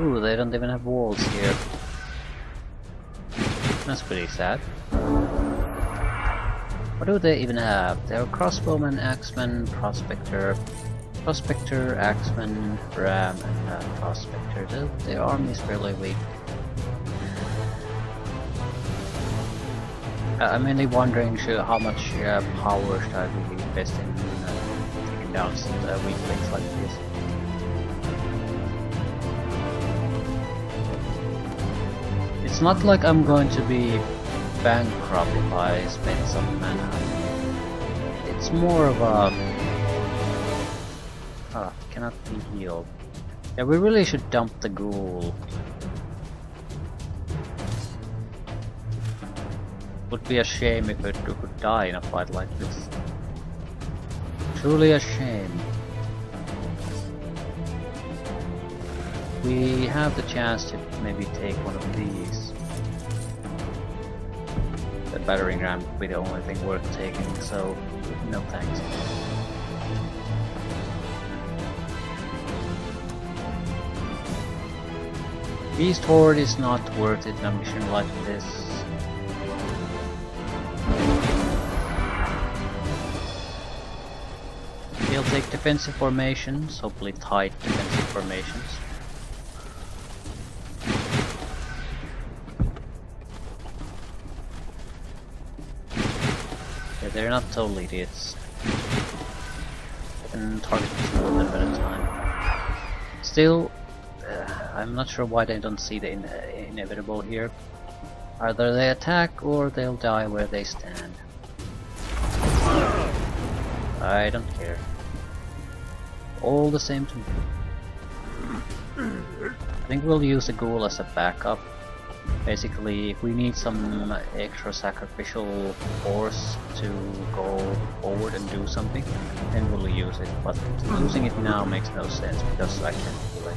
Ooh, they don't even have walls here. That's pretty sad. What do they even have? They have crossbowman, axeman, prospector, axeman, ram, and prospector. Their army is fairly weak. I'm mainly wondering how much power should I really invest in taking down some weak links like this. It's not like I'm going to be bankrupt if I spend some mana. It's more of a... cannot be healed. Yeah, we really should dump the ghoul. Would be a shame if it could die in a fight like this. Truly a shame. We have the chance to maybe take one of these. The battering ram would be the only thing worth taking, so no thanks. Beast Horde is not worth it in a mission like this. They'll take defensive formations, hopefully tight defensive formations. Yeah, they're not total idiots. They can target two of them at a time. Still, I'm not sure why they don't see the inevitable here. Either they attack or they'll die where they stand. I don't care. All the same to me. I think we'll use the ghoul as a backup. Basically, if we need some extra sacrificial force to go forward and do something, then we'll use it. But using it now makes no sense because I can't do it.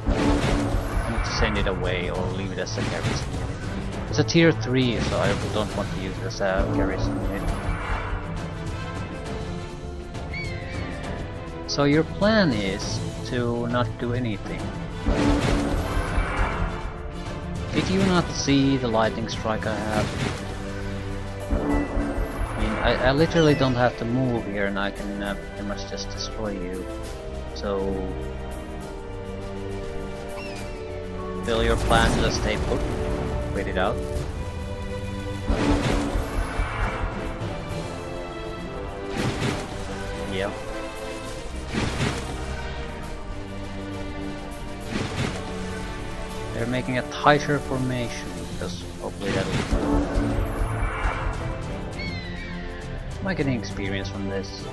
I need to send it away or leave it as a garrison unit. It's a tier 3, so I don't want to use it as a garrison unit. So your plan is to not do anything. Did you not see the lightning strike I have? I mean, I literally don't have to move here and I can pretty much just destroy you. So... Still your plan to just stay put? Wait it out? Yeah. They're making a tighter formation because hopefully that'll... Am I getting experience from this?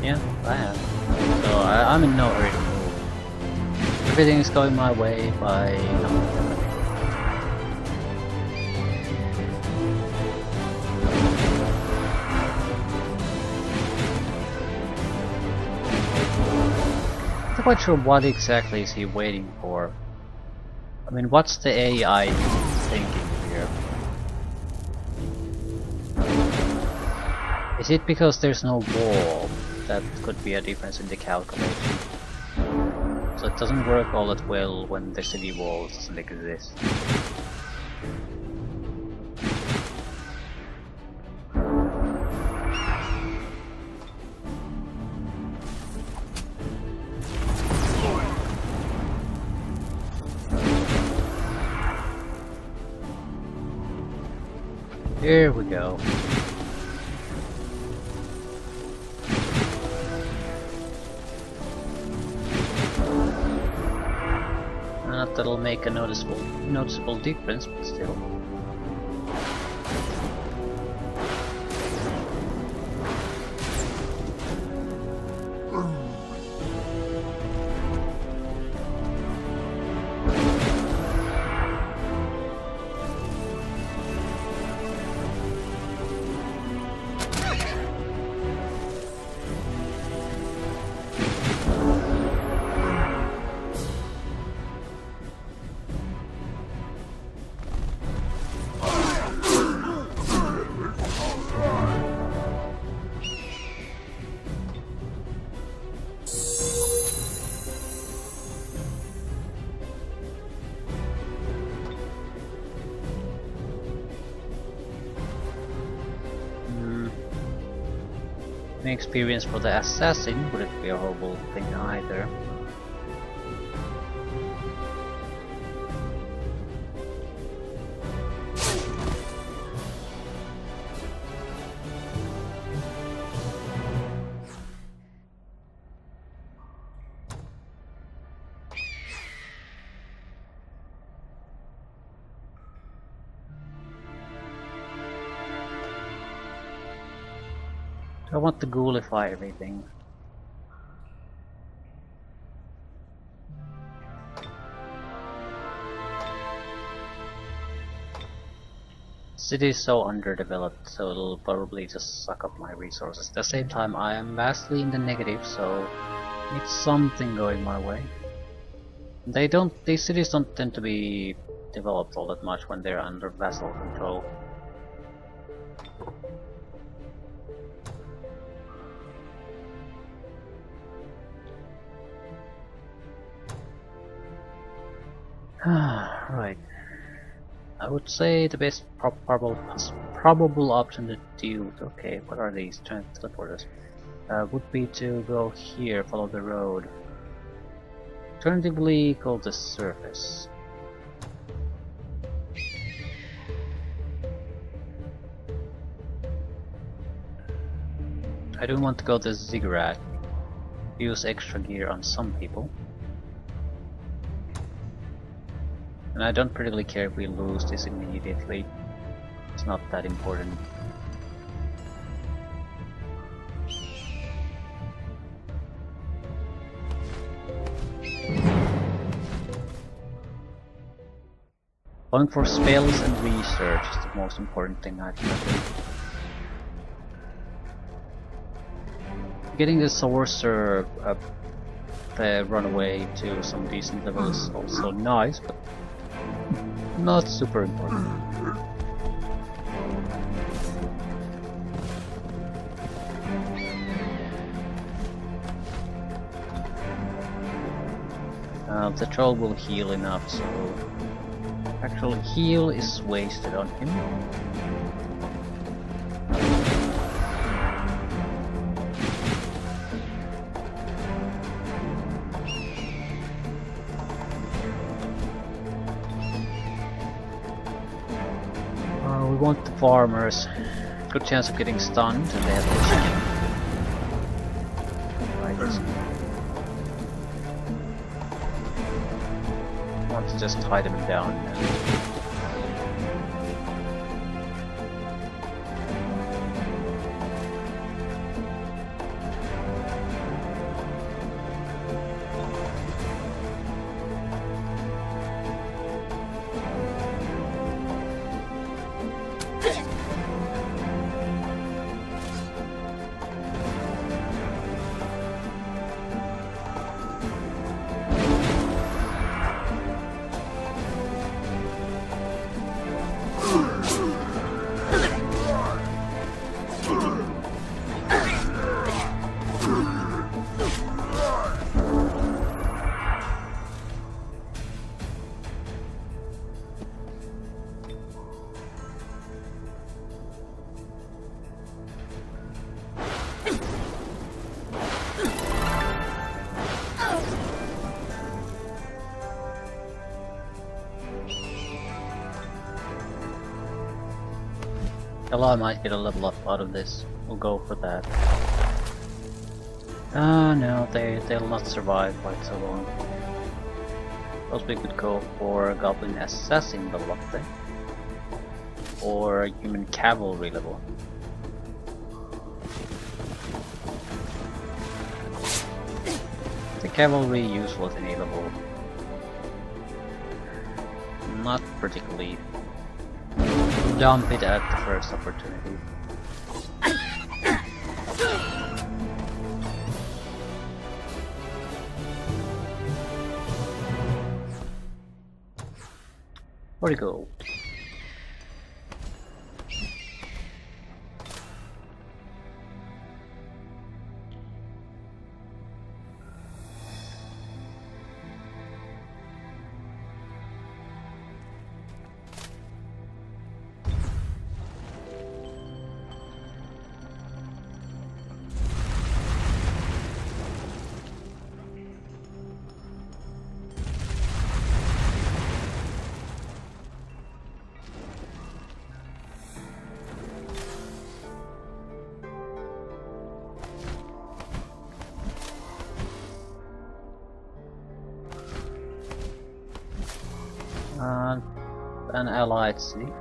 Yeah, I am. So I'm in no hurry to move. Everything is going my way by I'm not quite sure what exactly is he waiting for. I mean, what's the AI thinking here? Is it because there's no wall? That could be a difference in the calculation. So it doesn't work all that well when the city wall doesn't exist. Here we go. Not that'll make a noticeable difference, but still. Experience for the assassin wouldn't be a horrible thing either. I want to ghoulify everything. City is so underdeveloped, so it'll probably just suck up my resources. At the same time, I am vastly in the negative, so it's something going my way. These cities don't tend to be developed all that much when they're under vassal control. Right. I would say the best probable option to do. Okay, what are these teleporters? Would be to go here, follow the road. Alternatively, go the surface. I don't want to go the ziggurat. Use extra gear on some people. And I don't particularly care if we lose this immediately. It's not that important. Going for spells and research is the most important thing I can do. Getting the sorcerer run away to some decent level is also nice, but not super important. The troll will heal enough, so actual heal is wasted on him. We want the farmers. Good chance of getting stunned, and they have the chicken. Right. Want to just tie them down. Ally might get a level up out of this. We'll go for that. Ah, no, they'll not survive quite so long. Suppose we could go for Goblin Assassin level up then. Or Human Cavalry level. The Cavalry useful at any level. Not particularly. Dump it at the first opportunity. Where'd it go? An allied city.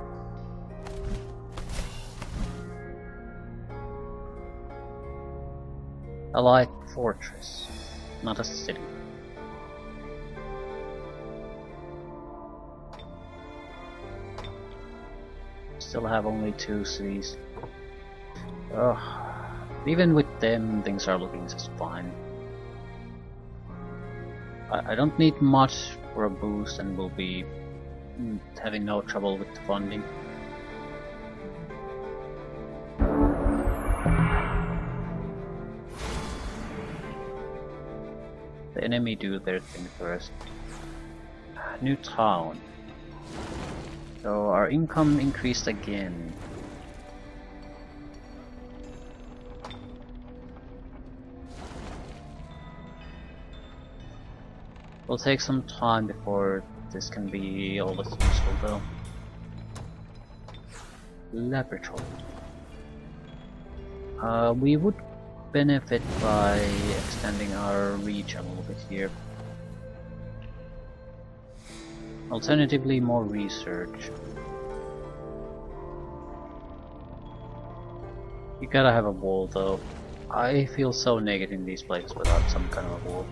Allied fortress, not a city. Still have only 2 cities. Ugh. Even with them, things are looking just fine. I don't need much for a boost and we'll be having no trouble with the funding. The enemy do their thing first. New town. So our income increased again. Will take some time before this can be all that's useful though. Laboratory. We would benefit by extending our reach a little bit here. Alternatively, more research. You gotta have a wall though. I feel so naked in these places without some kind of a wall.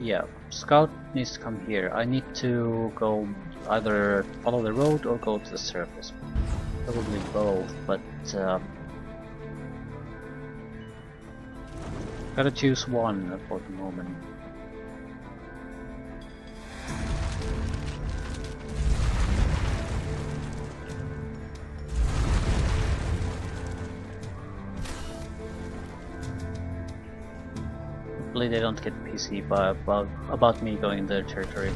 Yeah, Scout needs to come here. I need to go either follow the road or go to the surface. Probably both, but gotta choose one for the moment. Hopefully they don't get PC about me going in their territory.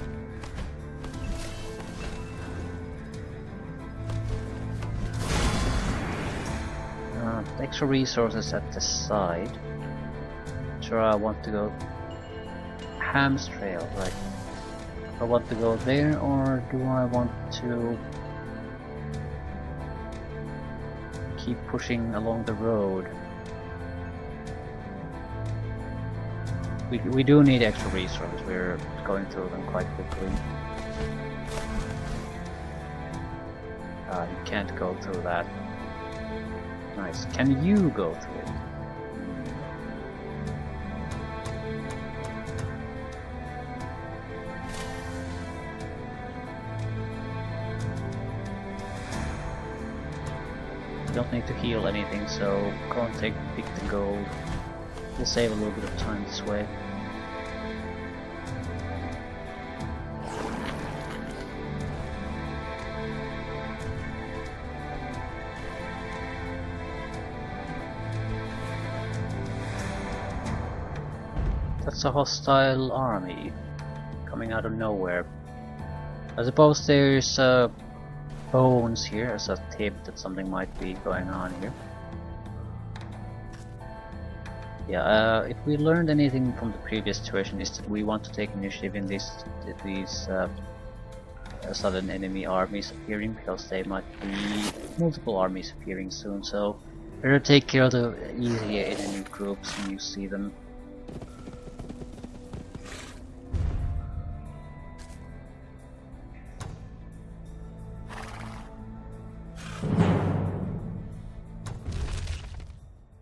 Extra resources at the side. Sure, I want to go Ham's Trail, right? I want to go there, or do I want to keep pushing along the road? We do need extra resources, we're going through them quite quickly. You can't go through that. Nice. Can you go through it? You don't need to heal anything, so go and pick the gold. We'll save a little bit of time this way. That's a hostile army coming out of nowhere. I suppose there's bones here as a tip that something might be going on here. Yeah, if we learned anything from the previous situation is that we want to take initiative in these sudden enemy armies appearing, because they might be multiple armies appearing soon, so better take care of the easy enemy groups when you see them.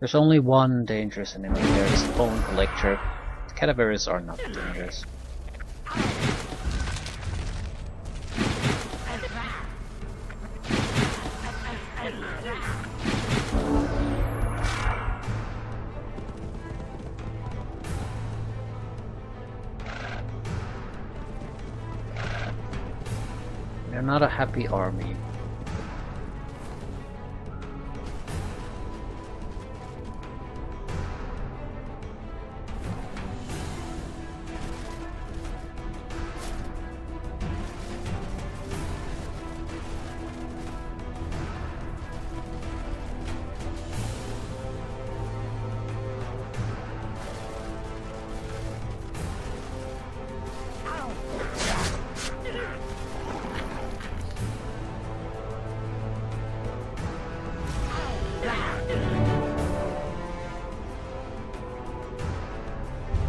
There's only one dangerous enemy there, it's the Bone Collector. The Cadavers are not dangerous. They're not a happy army.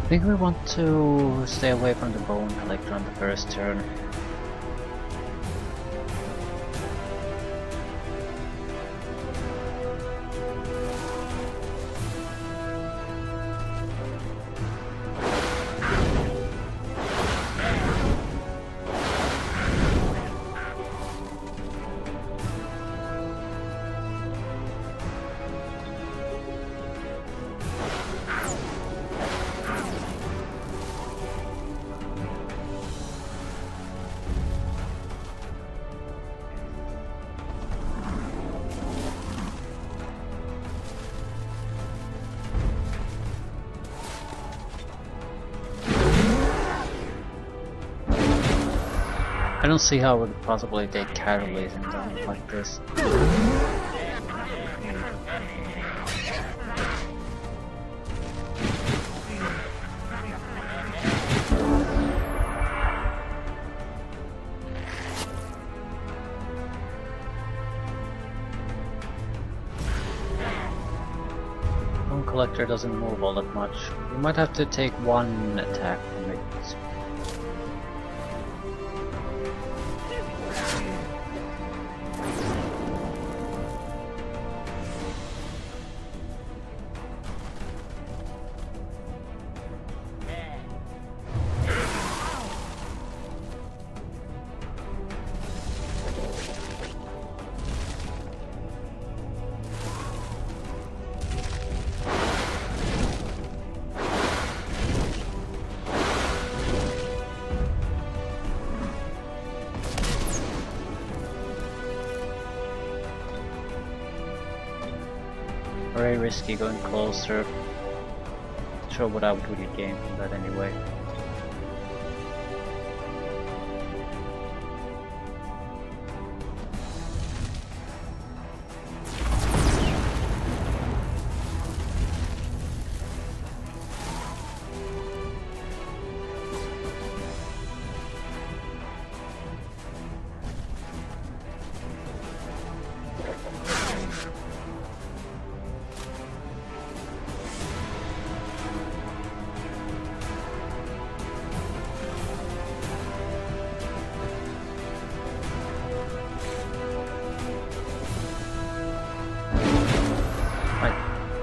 I think we want to stay away from the Bone Collector on the first turn. I don't see how we could possibly take Catalyst and something like this. Bone Collector doesn't move all that much. We might have to take one attack from it. Very risky going closer. Not sure what I would really gain from that anyway.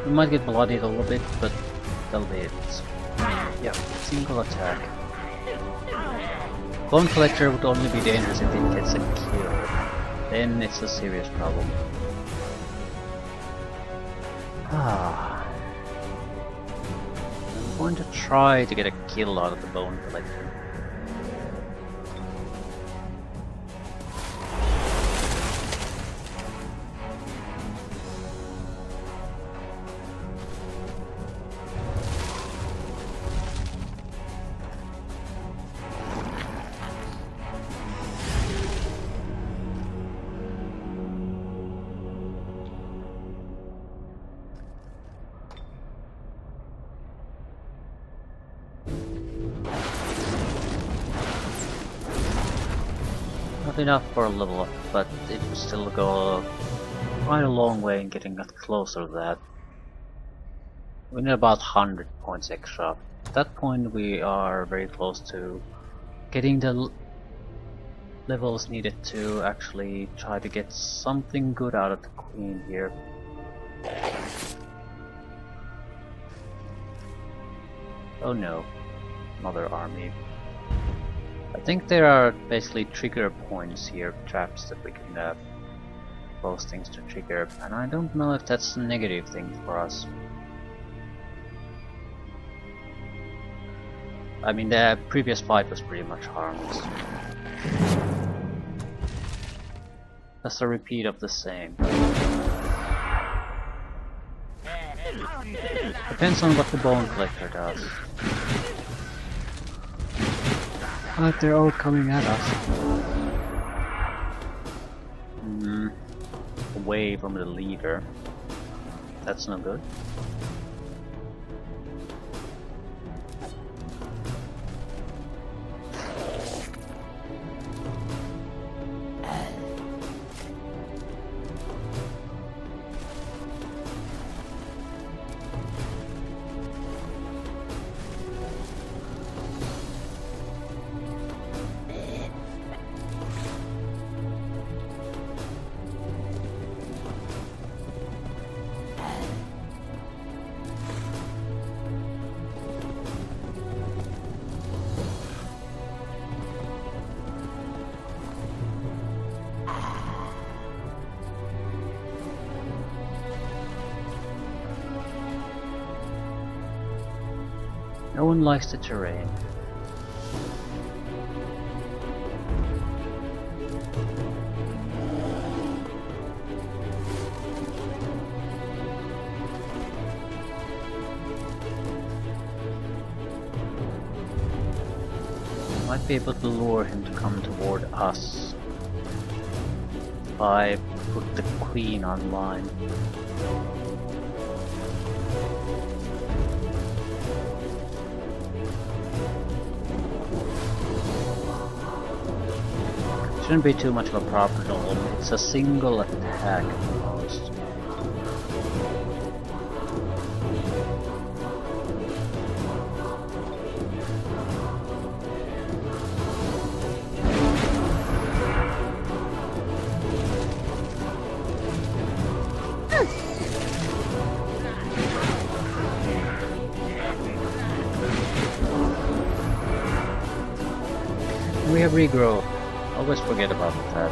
We might get bloodied a little bit, but that'll be it. Yeah, single attack. Bone Collector would only be dangerous if it gets a kill. Then it's a serious problem. I'm going to try to get a kill out of the Bone Collector. Not enough for a level up, but it would still go quite a long way in getting us closer to that. We need about 100 points extra. At that point we are very close to getting the levels needed to actually try to get something good out of the queen here. Oh no, another army. I think there are basically trigger points here, traps that we can post things to trigger, and I don't know if that's a negative thing for us. I mean, the previous fight was pretty much harmless. That's a repeat of the same. Depends on what the bone collector does. But they're all coming at us. Away from the leader. That's no good. No one likes the terrain. Might be able to lure him to come toward us if I put the queen online. Shouldn't be too much of a problem. It's a single attack at most. We have regrow. Always forget about that.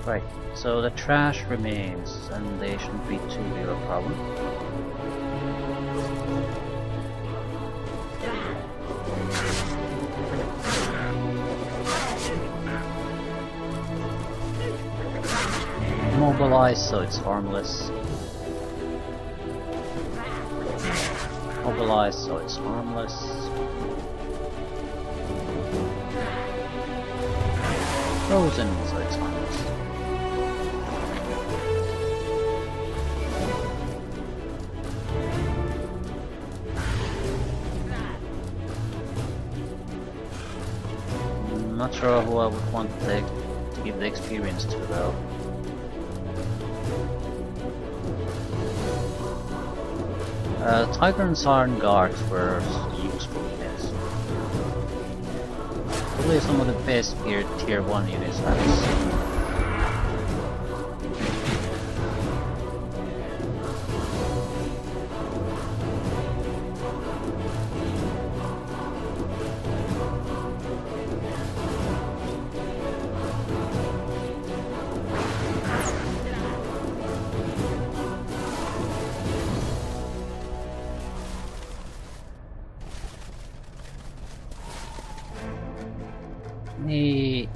Right, so the trash remains, and they shouldn't be too big of a problem. Mobilize so it's harmless. Mobilize so it's harmless. Frozen so it's harmless. I'm not sure who I would want to give the experience to though. Tiger and Siren guards were useful in this. actually some of the best tier 1 units I've seen. Any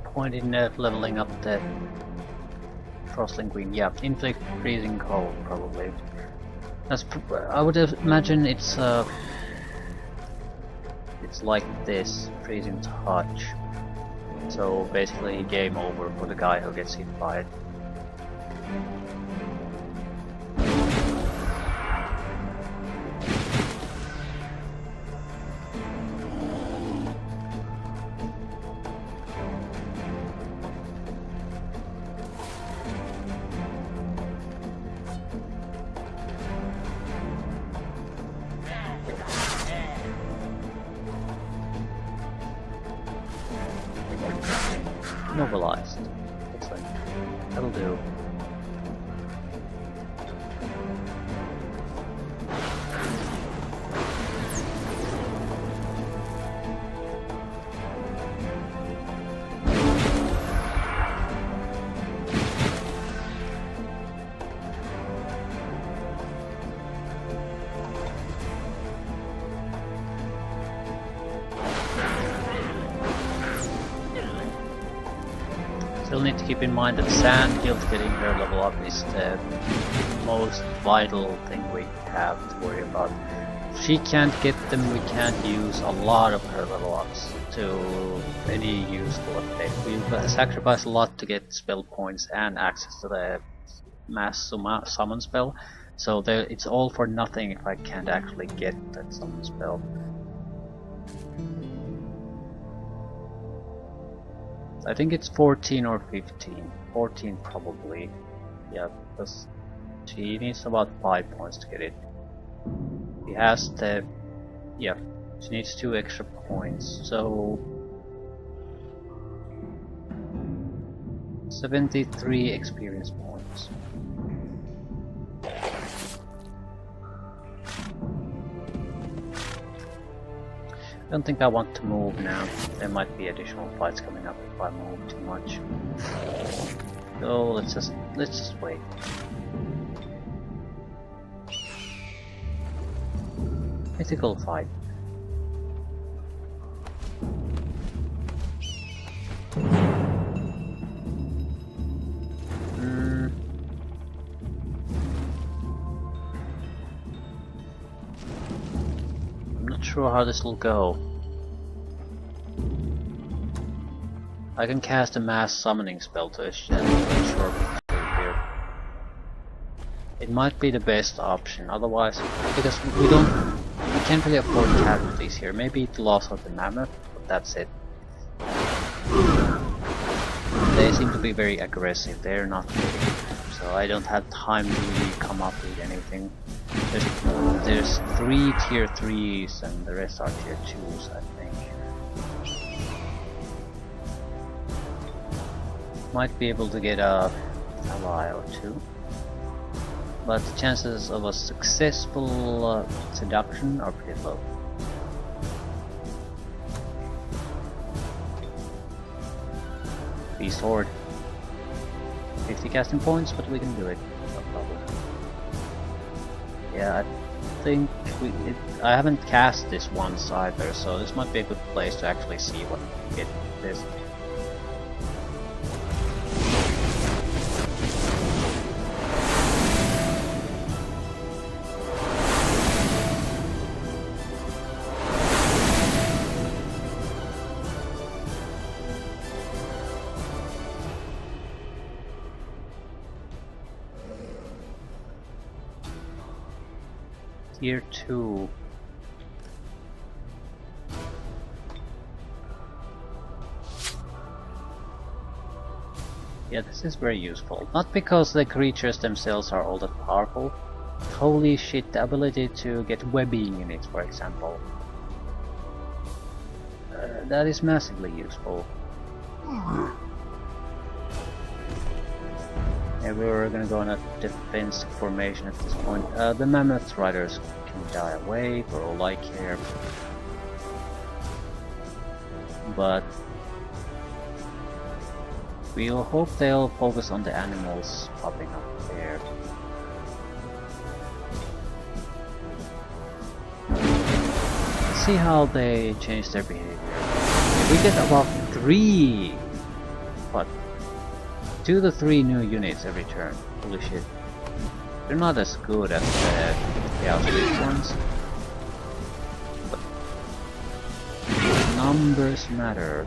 point in leveling up the Frostling Queen? Yeah, inflict freezing cold probably. I would imagine it's like this freezing touch. So basically, game over for the guy who gets hit by it. Mobilized. Excellent. That'll do. Still need to keep in mind that Sand Guild getting her level up is the most vital thing we have to worry about. If she can't get them, we can't use a lot of her level ups to any useful effect. We've sacrificed a lot to get spell points and access to the mass summon spell, so it's all for nothing if I can't actually get that summon spell. I think it's 14 or 15. 14 probably. Yeah, because she needs about 5 points to get it. She has the... yeah, she needs 2 extra points, so... 73 experience points. I don't think I want to move now. There might be additional fights coming up if I move too much. So let's just wait. Mythical fight. Sure how this will go. I can cast a mass summoning spell to ensure here. It might be the best option, otherwise, because we can't really afford casualties here. Maybe the loss of the mammoth, but that's it. They seem to be very aggressive. They're not really, so I don't have time to really come up with anything. There's 3 tier 3s and the rest are tier 2s, I think. Might be able to get a ally or 2. But the chances of a successful seduction are pretty low. Beast Horde. 50 casting points, but we can do it. No problem. Yeah, I think I haven't cast this once either, so this might be a good place to actually see what we get with this. Tier 2. Yeah, this is very useful. Not because the creatures themselves are all that powerful. Holy shit, the ability to get webbing in it, for example. that is massively useful. Yeah, we're gonna go on a defensive formation at this point. The Mammoth Riders can die away for all I care. But we'll hope they'll focus on the animals popping up there. Let's see how they change their behavior. If we get about 2 to 3 new units every turn. Holy shit. They're not as good as the Chaos League ones. But numbers matter.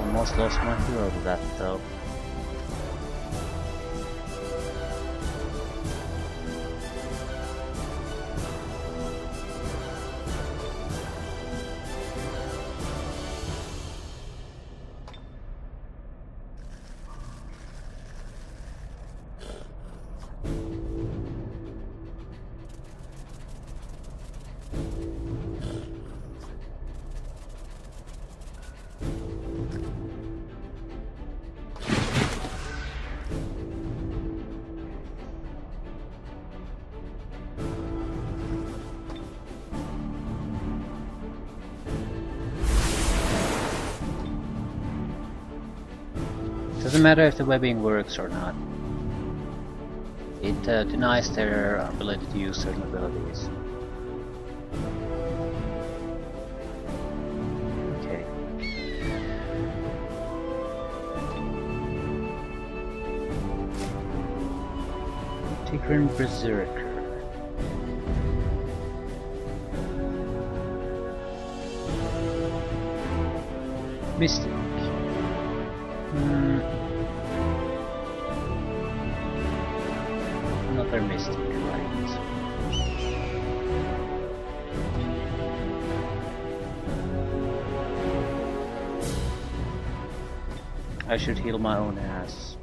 Almost lost my hero to that though. Doesn't matter if the webbing works or not. It denies their ability to use certain abilities. Okay. Tigran Berserker. Mystic. Another Mystic, right? I should heal my own ass.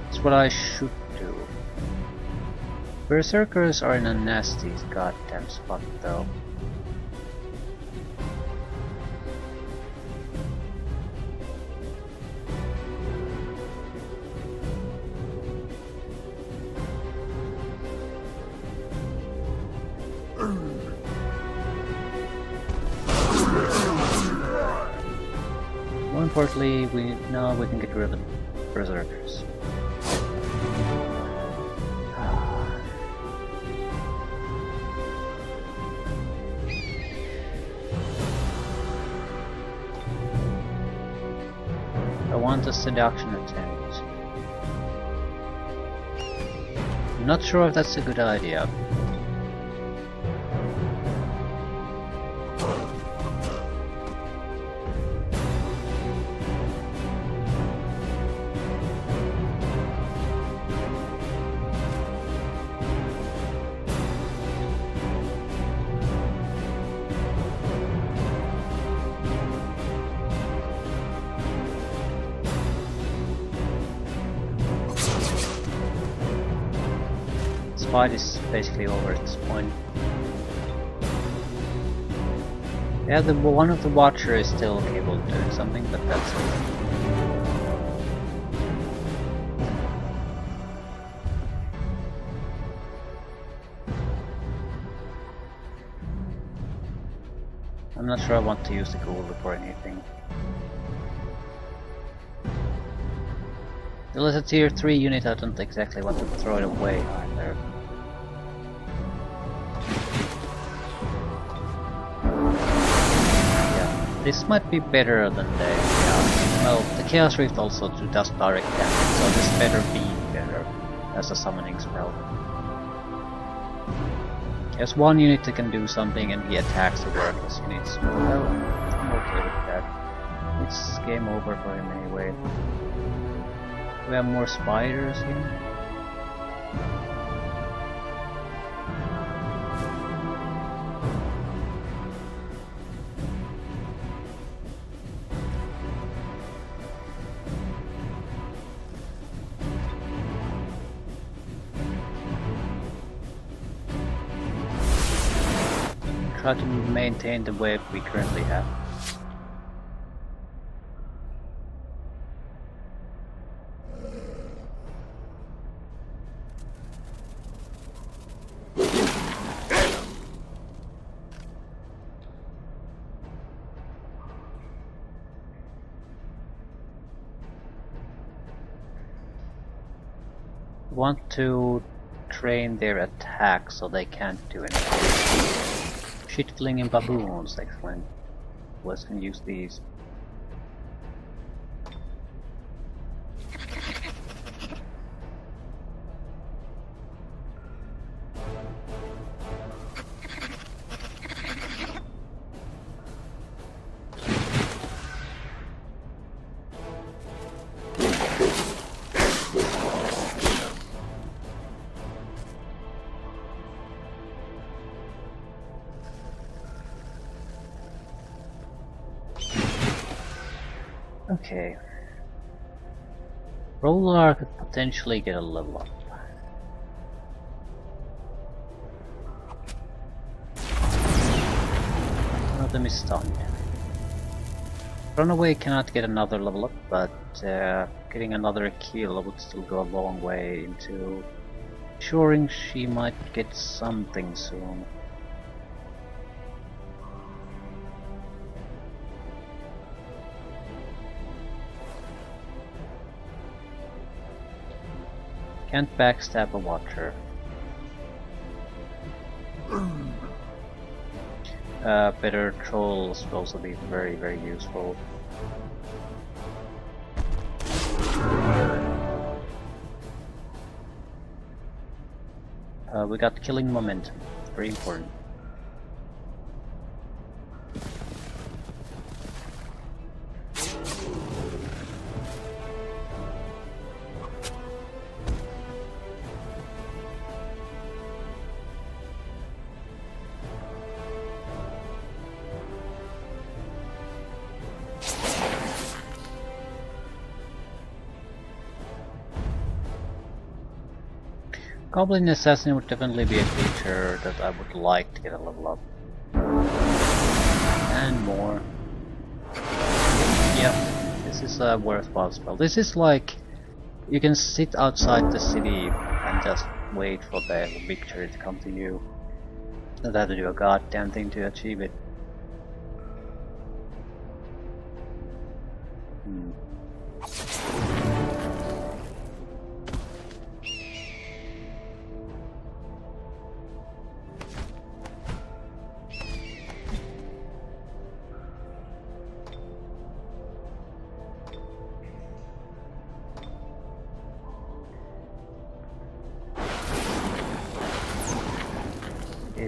That's what I should do. Berserkers are in a nasty goddamn spot though. More importantly, we can get rid of the berserkers. I want a seduction attempt. I'm not sure if that's a good idea. Fight is basically over at this point. Yeah, one of the Watcher is still capable of doing something, but that's it. I'm not sure I want to use the Ghoul for anything. Well, as a tier 3 unit, I don't exactly want to throw it away either. This might be better than the Chaos. Well, the Chaos Rift also does direct damage, so this better be better as a summoning spell. There's one unit that can do something and he attacks the worthless units. Well, I'm okay with that. It's game over for him anyway. We have more spiders here. try to maintain the wave we currently have. Want to train their attack so they can't do anything. Shit flinging baboons, excellent. Let's use these. Okay. Roller could potentially get a level up. One of them is stunned. Runaway cannot get another level up, but getting another kill would still go a long way into ensuring she might get something soon. Can't backstab a watcher. Better trolls will also be very, very useful. We got killing momentum, very important. Goblin Assassin would definitely be a creature that I would like to get a level up. And more. Yep, this is a worthwhile spell. This is like, you can sit outside the city and just wait for the victory to come to you. Not have to do a goddamn thing to achieve it.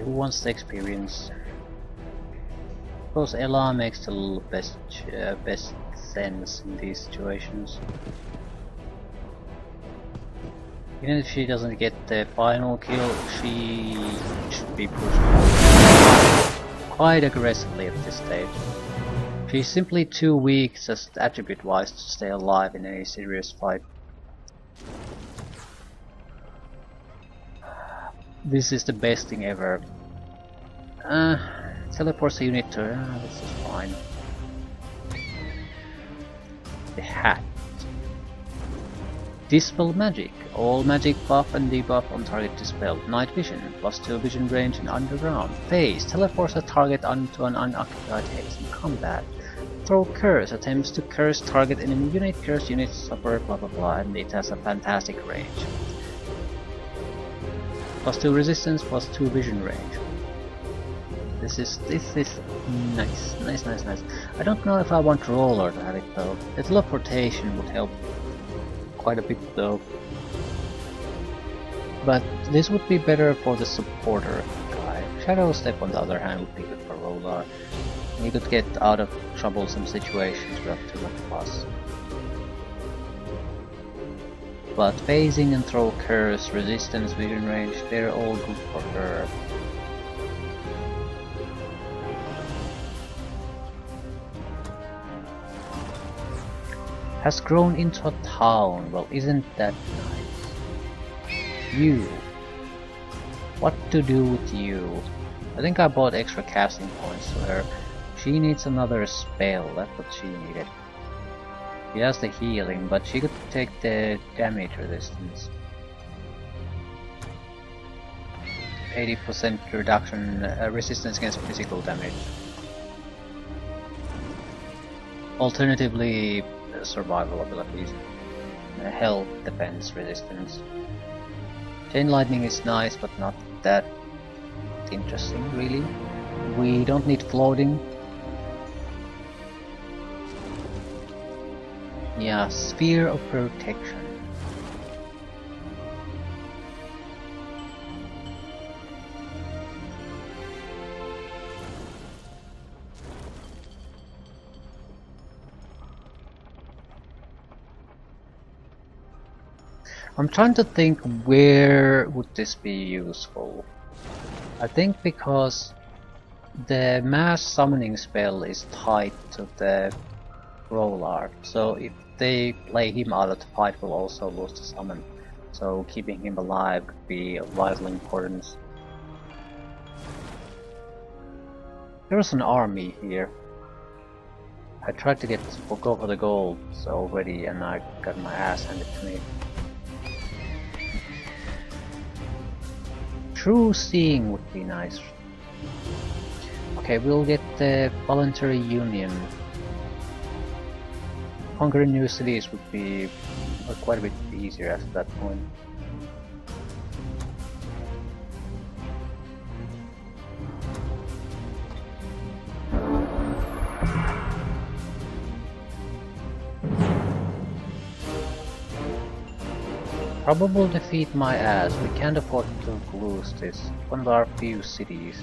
Who wants the experience? Of course, Ella makes the best sense in these situations. Even if she doesn't get the final kill, she should be pushed quite aggressively at this stage. She's simply too weak, just attribute-wise, to stay alive in any serious fight. This is the best thing ever. Teleports a unit to... this is fine. The hat. Dispel magic. All magic buff and debuff on target dispelled. Night vision. +2 vision range in underground. Phase. Teleports a target onto an unoccupied haze in combat. Throw curse. Attempts to curse target enemy unit. Curse units suffer blah blah blah, and it has a fantastic range. +2 resistance, +2 vision range. This is nice. I don't know if I want Roller to have it though. The teleportation would help quite a bit though. But this would be better for the supporter guy. Shadow Step on the other hand would be good for Roller. He could get out of troublesome situations without too much fuss. But phasing and throw curse, resistance, vision range, they're all good for her. Has grown into a town, well isn't that nice? You. What to do with you? I think I bought extra casting points to her. She needs another spell, that's what she needed. She has the healing, but she could take the damage resistance. 80% reduction resistance against physical damage. Alternatively, survival abilities. Health defense resistance. Chain lightning is nice, but not that interesting really. We don't need floating. Yeah, sphere of protection. I'm trying to think where would this be useful. I think because the mass summoning spell is tied to the roll art, so if they play him out of the fight will also lose the summon. So keeping him alive could be of vital importance. There's an army here. I tried to go for the golds already and I got my ass handed to me. True seeing would be nice. Okay, we'll get the voluntary union. Conquering new cities would be quite a bit easier at that point. Probably defeat my ass. We can't afford to lose this. One of our few cities.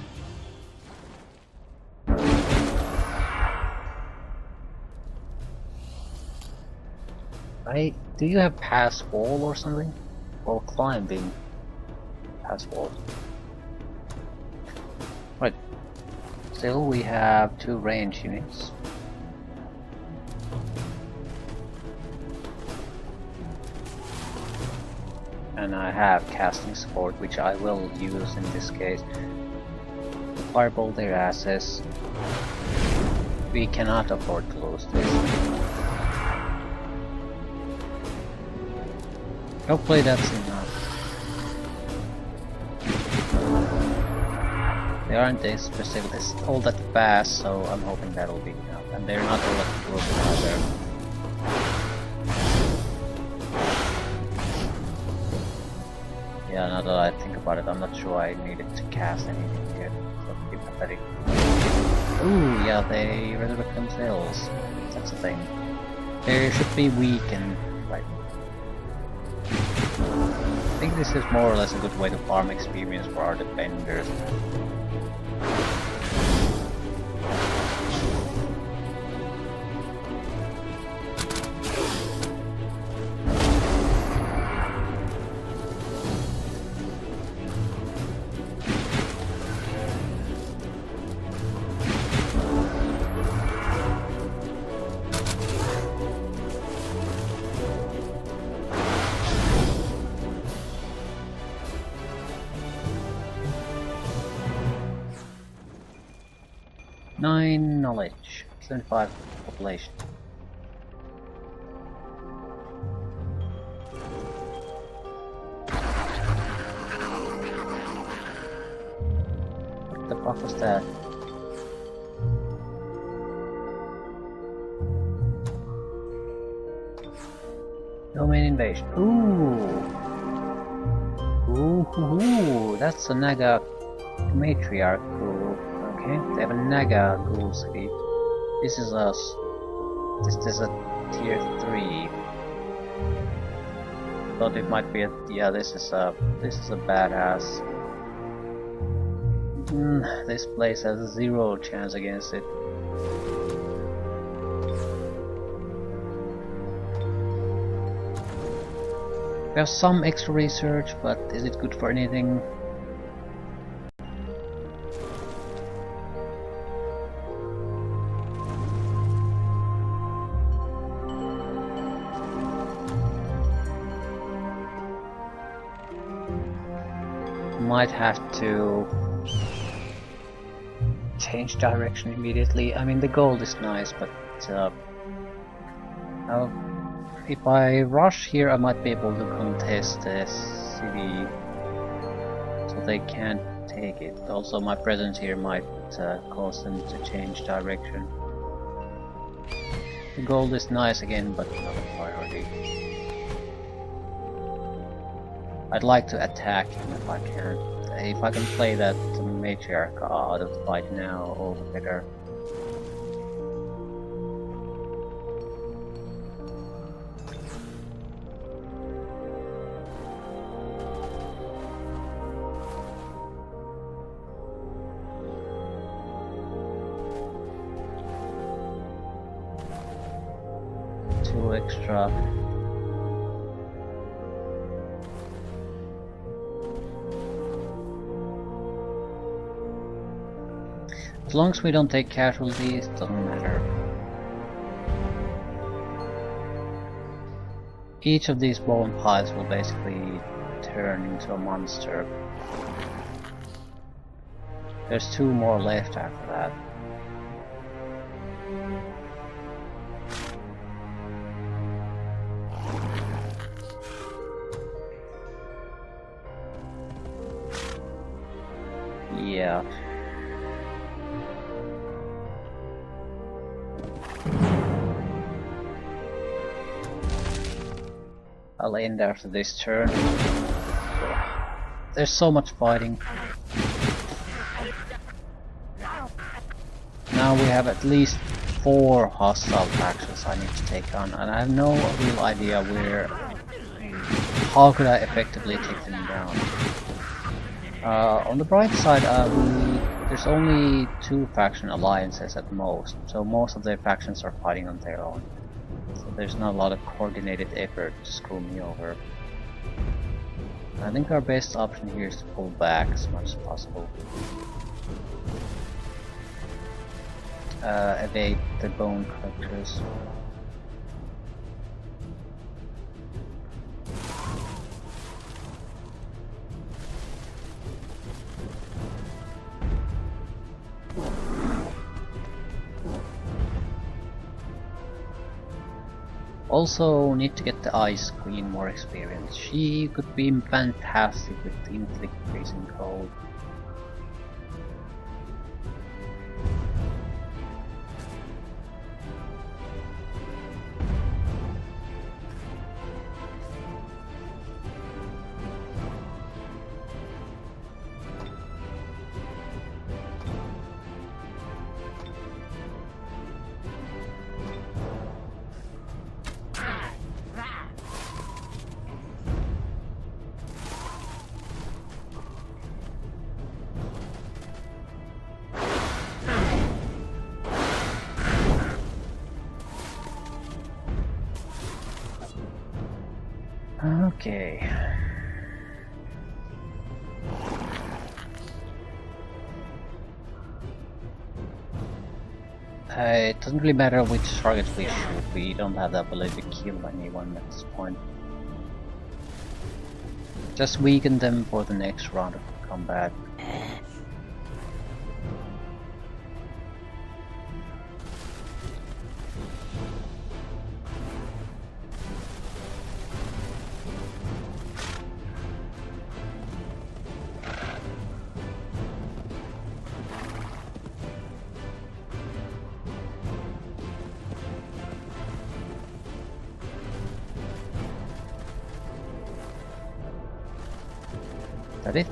Do you have pass wall or something? Or climbing pass wall? Right. Still we have 2 range units. And I have casting support, which I will use in this case. Fireball their asses. We cannot afford to lose this. Hopefully that's enough. They aren't specifically all that fast, so I'm hoping that'll be enough. And they're not all that close either. Yeah, now that I think about it, I'm not sure I needed to cast anything here. So be pathetic. Ooh, yeah, they resurrect themselves. That's the thing. They should be weak and like. I think this is more or less a good way to farm experience for our defenders. Nine knowledge, 75 population. What the fuck was that? Domain invasion. Ooh, that's a Naga matriarch group. Okay, they have a Naga ghoul city. This is us. This is a tier 3. Thought it might be a this is a badass. This place has 0 chance against it. We have some extra research, but is it good for anything? Might have to change direction immediately. I mean, the gold is nice, but if I rush here, I might be able to contest the city, so they can't take it. Also, my presence here might cause them to change direction. The gold is nice again, but not a priority. I'd like to attack him if I can. If I can play that matriarch out of the fight now, all the better. Two extra. As long as we don't take casualties, doesn't matter. Each of these bone piles will basically turn into a monster. There's 2 more left after that. Yeah. I'll end after this turn. There's so much fighting. Now we have at least 4 hostile factions I need to take on, and I have no real idea where. How could I effectively take them down? On the bright side, there's only 2 faction alliances at most, so most of their factions are fighting on their own. So there's not a lot of coordinated effort to screw me over. I think our best option here is to pull back as much as possible. Evade the bone collectors. Also need to get the Ice Queen more experience. She could be fantastic with inflict freezing cold. Okay. It doesn't really matter which targets we shoot, we don't have the ability to kill anyone at this point. Just weaken them for the next round of combat. That it?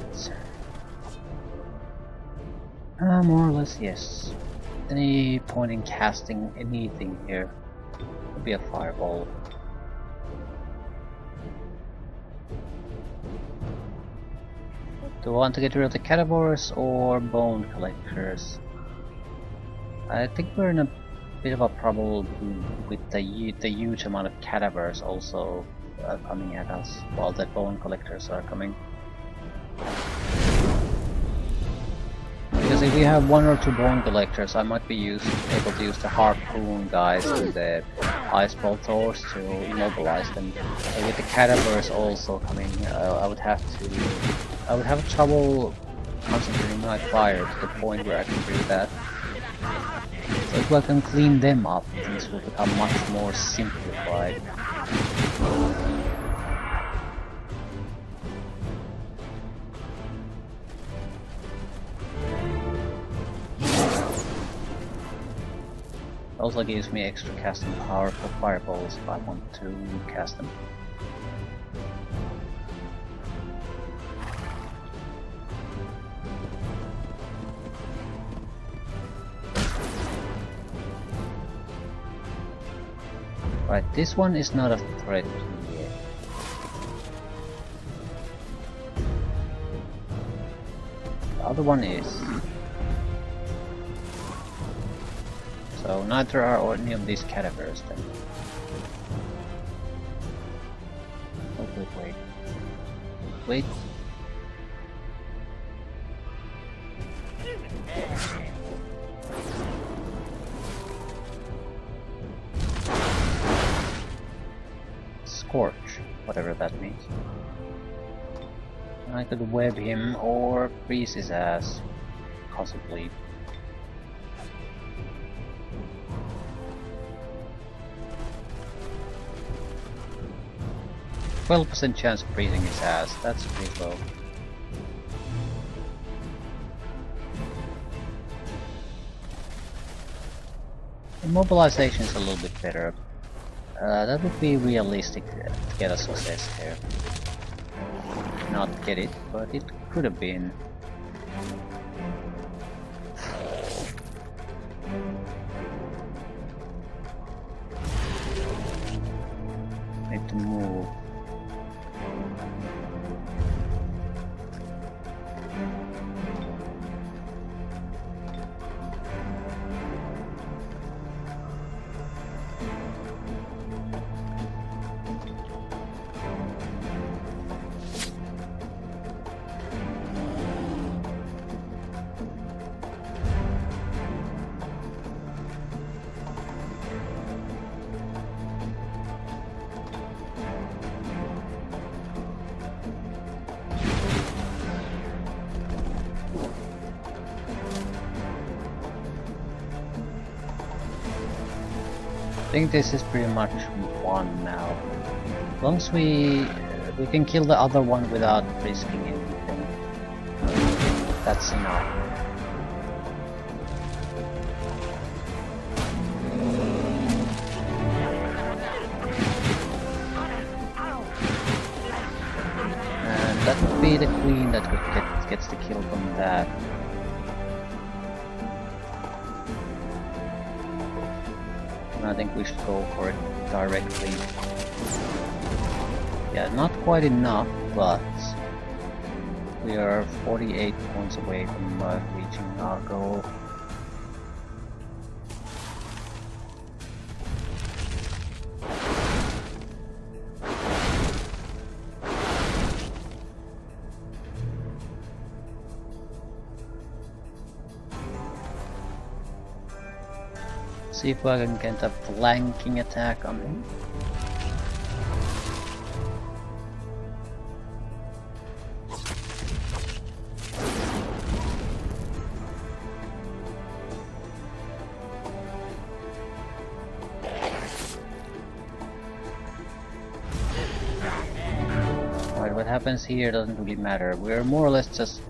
More or less, yes. Any point in casting anything here would be a fireball. Do I want to get rid of the cadavers or bone collectors? I think we're in a bit of a trouble with the huge amount of cadavers also coming at us, while the bone collectors are coming. Because if we have 1 or 2 bone collectors, I might be able to use the harpoon guys and the ice bolters to immobilize them. And with the cadavers also coming, I would have trouble concentrating my fire to the point where I can do that. So if I can clean them up, things will become much more simplified. Also gives me extra casting power for fireballs if I want to cast them. Right, this one is not a threat yet. The other one is. So neither are any of these cadavers then. Oh, wait. Wait. Scorch, whatever that means. I could web him or freeze his ass, possibly. 12% chance of freezing his ass, that's pretty low. Immobilization is a little bit better. That would be realistic to get a success there. Not get it, but it could have been. Need to move. I think this is pretty much one now. As long as we can kill the other one without risking anything, that's enough. And that would be the queen that gets the kill from that. I think we should go for it directly. Yeah, not quite enough, but we are 48 points away from reaching our goal. See if I can get a flanking attack on him. Alright, what happens here doesn't really matter. We're more or less just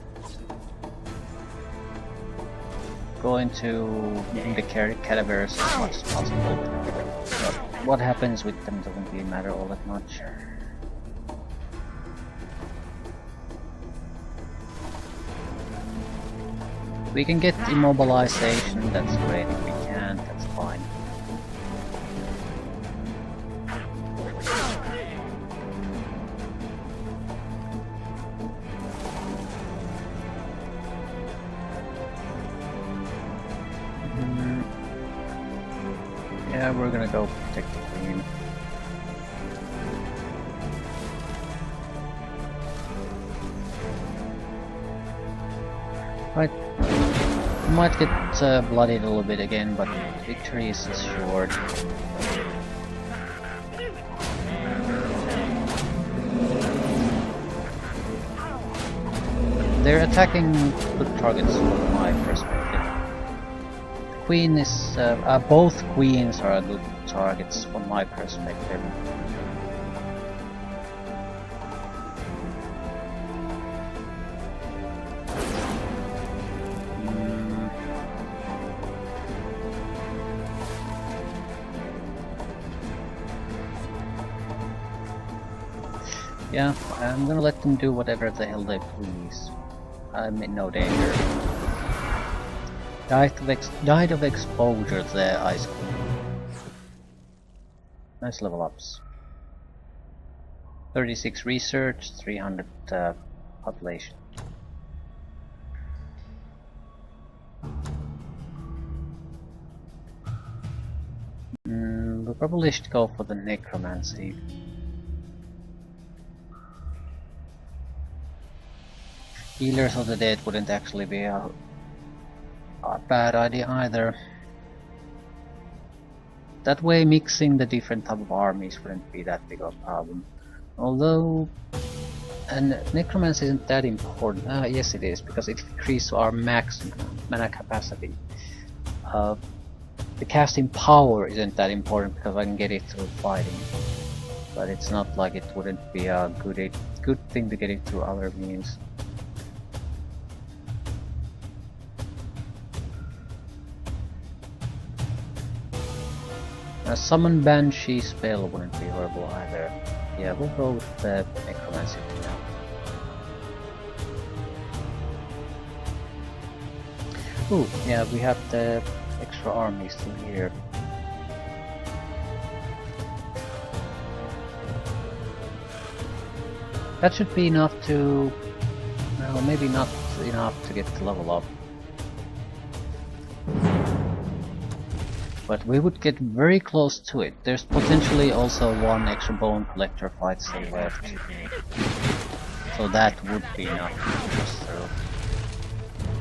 going to moving the cadavers as much as possible. But what happens with them doesn't really matter all that much. If we can get immobilization, that's great. If we can't, that's fine. Yeah, we're gonna go protect the queen. Right, we might get bloodied a little bit again, but victory is assured. They're attacking good targets from my perspective. Queen is... both queens are good targets from my perspective. Yeah, I'm gonna let them do whatever the hell they please. I'm in no danger. Died of exposure to the Ice Queen. Nice level ups. 36 research, 300 population. We probably should go for the necromancy. Healers of the Dead wouldn't actually be a bad idea either. That way mixing the different type of armies wouldn't be that big of a problem. Although, and necromancy isn't that important. Yes it is, because it increases our max mana capacity. The casting power isn't that important because I can get it through fighting. But it's not like it wouldn't be a good thing to get it through other means. A summon banshee spell wouldn't be horrible either. Yeah, we'll go with the necromancy for now. Ooh, yeah, we have the extra army still here. That should be enough to... well, maybe not enough to get the level up. But we would get very close to it. There's potentially also one extra bone collector fight still left. So that would be enough to push us through.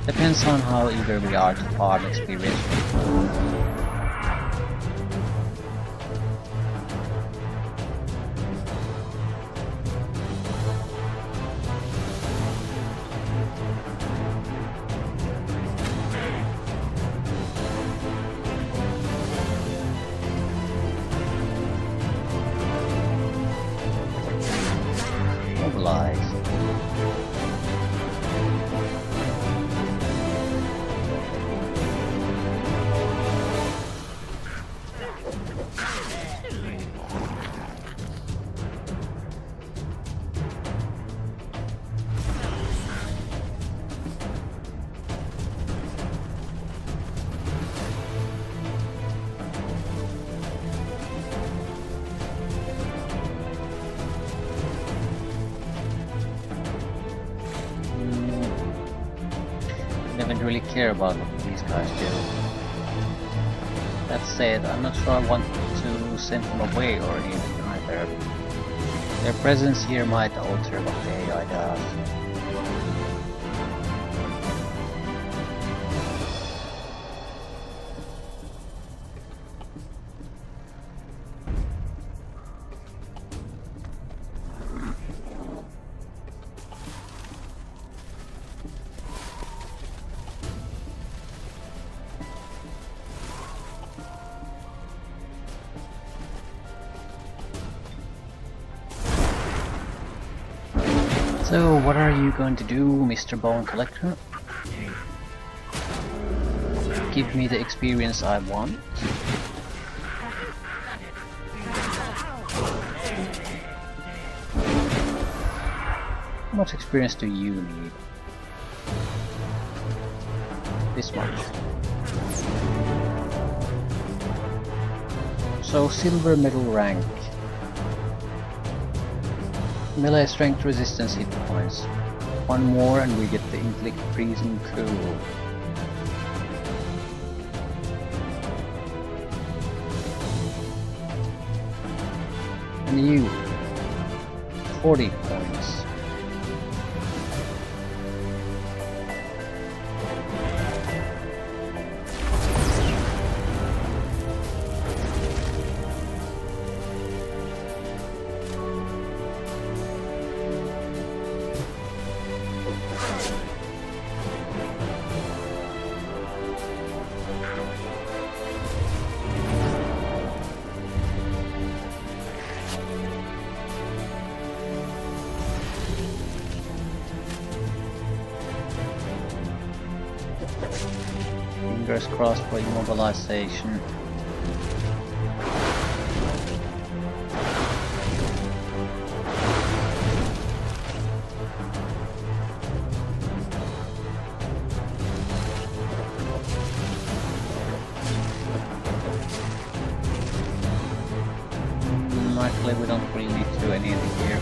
Depends on how eager we are to farm experience. Don't really care about what these guys do. That said, I'm not sure I want to send them away or anything either. Their presence here might alter what the AI does. So, what are you going to do, Mr. Bone Collector? Give me the experience I want? How much experience do you need? This much. So, silver medal rank. Melee strength resistance hit points. One more and we get the inflict freezing cool. And you, 40 points. Fingers crossed for immobilization. Actually, we don't really need to do anything here.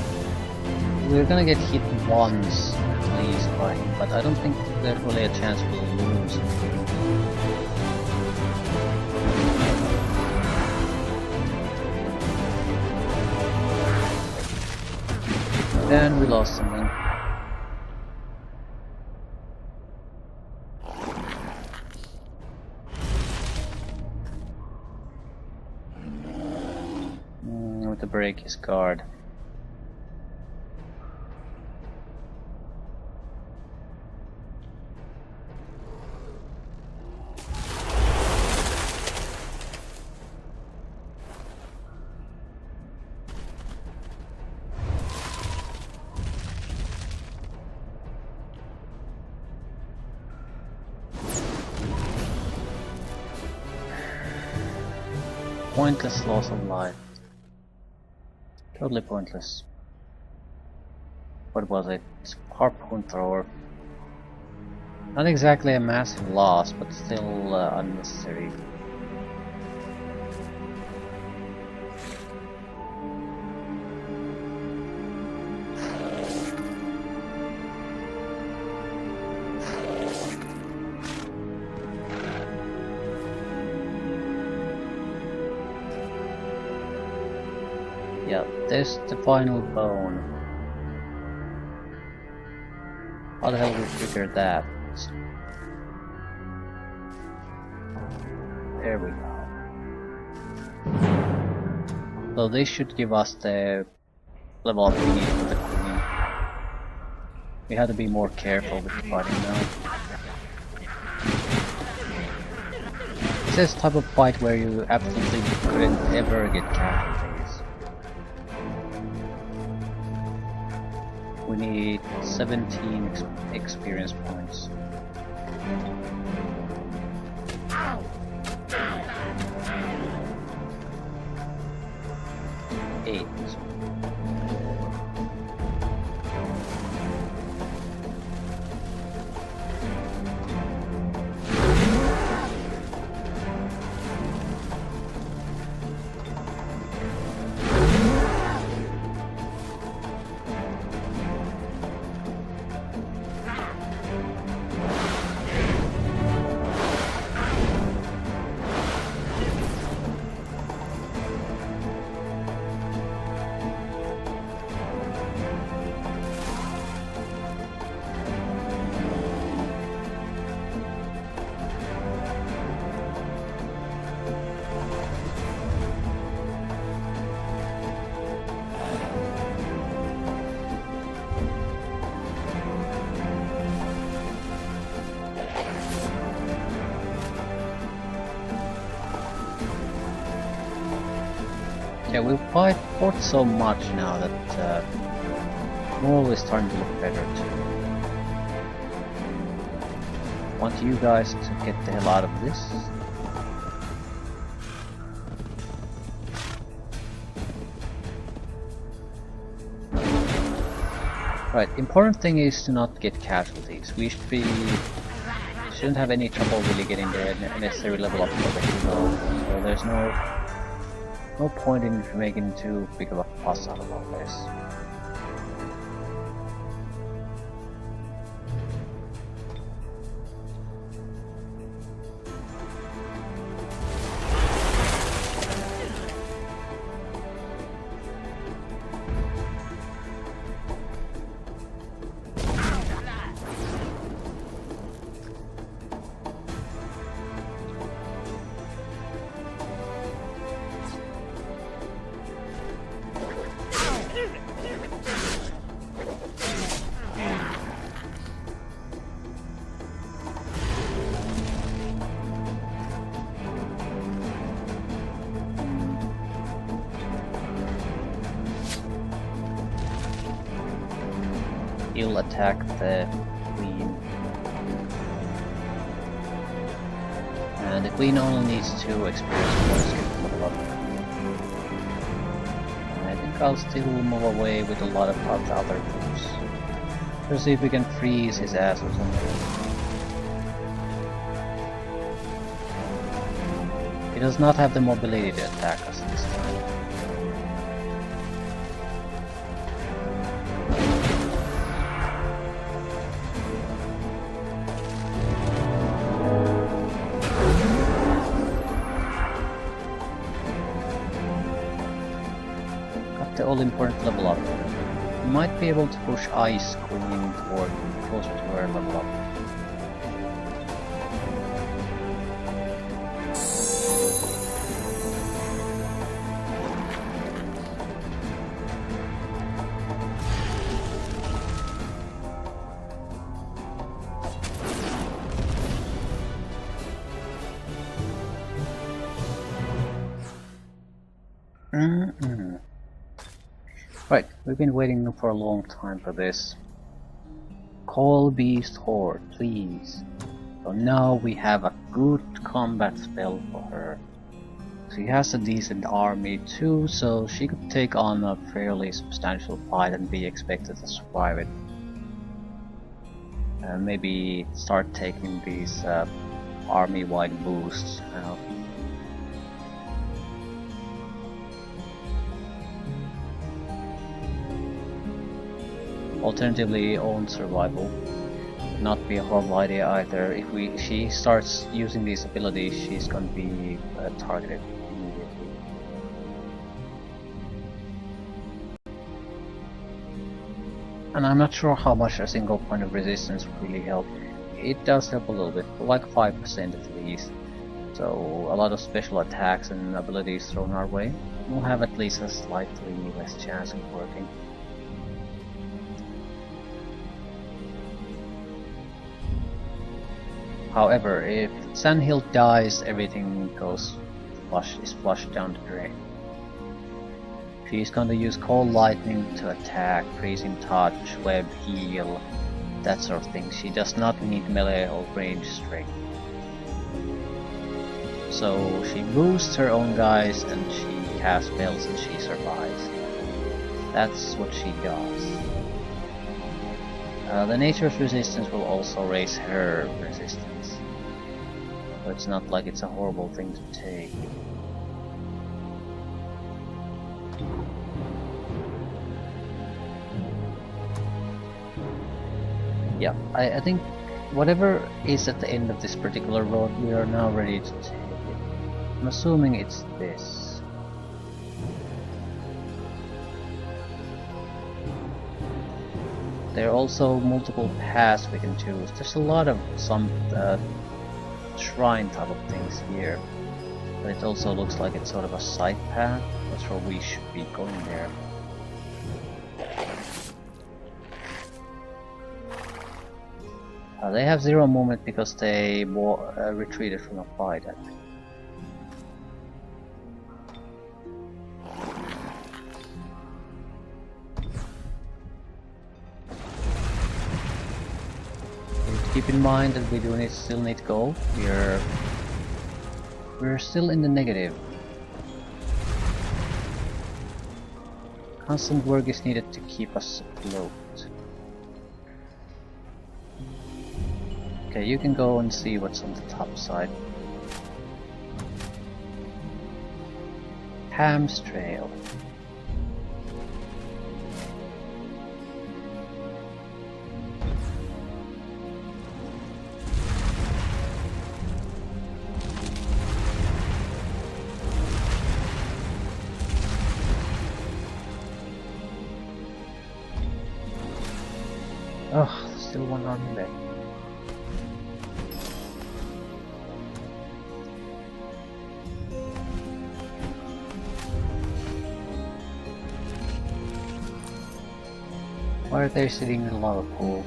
We're gonna get hit once at least by him, but I don't think there's really a chance we'll lose. And we lost something. To break his guard. Pointless loss of life. Totally pointless. What was it? Harpoon thrower. Not exactly a massive loss, but still unnecessary. Yeah, there's the final bone. How the hell we triggered that? There we go. So this should give us the level up we need for the queen. We have to be more careful with fighting now. It's this type of fight where you absolutely couldn't ever get casualties. We need 17 experience points. Eight. Yeah, we've fought so much now that Mole is starting to look better too. Want you guys to get the hell out of this. Right, important thing is to not get casualties. We shouldn't have any trouble really getting the necessary level up for the hero, so there's no point in making too big of a fuss out of all this. He'll attack the queen. And the queen only needs 2 experience points to level up. I think I'll still move away with a lot of other moves. Let's see if we can freeze his ass or something. He does not have the mobility to attack us this time. The all-important level up. We might be able to push Ice Queen toward closer to her level up. Right, we've been waiting for a long time for this. Call Beast Horde, please. So now we have a good combat spell for her. She has a decent army too, so she could take on a fairly substantial fight and be expected to survive it. Maybe start taking these army-wide boosts now. Alternatively, own survival would not be a horrible idea either. If she starts using these abilities, she's going to be targeted immediately. And I'm not sure how much a single point of resistance really helps. It does help a little bit, like 5% at least. So a lot of special attacks and abilities thrown our way will have at least a slightly less chance of working. However, if Sandhill dies, everything is flushed down the drain. She's going to use Cold Lightning to attack, Freezing Touch, Web, Heal, that sort of thing. She does not need melee or range strength. So she boosts her own guys and she casts spells and she survives. That's what she does. The Nature's Resistance will also raise her resistance. So it's not like it's a horrible thing to take. Yeah, I think whatever is at the end of this particular road, we are now ready to take it. I'm assuming it's this. There are also multiple paths we can choose. There's a lot of some shrine type of things here. But it also looks like it's sort of a side path. Not sure we should be going there. They have 0 movement because they retreated from a fight, I think. Keep in mind that we still need gold. We're still in the negative. Constant work is needed to keep us afloat. Okay, you can go and see what's on the top side. Ham's Trail. Oh, still one army left. Why are they sitting in a lava pool?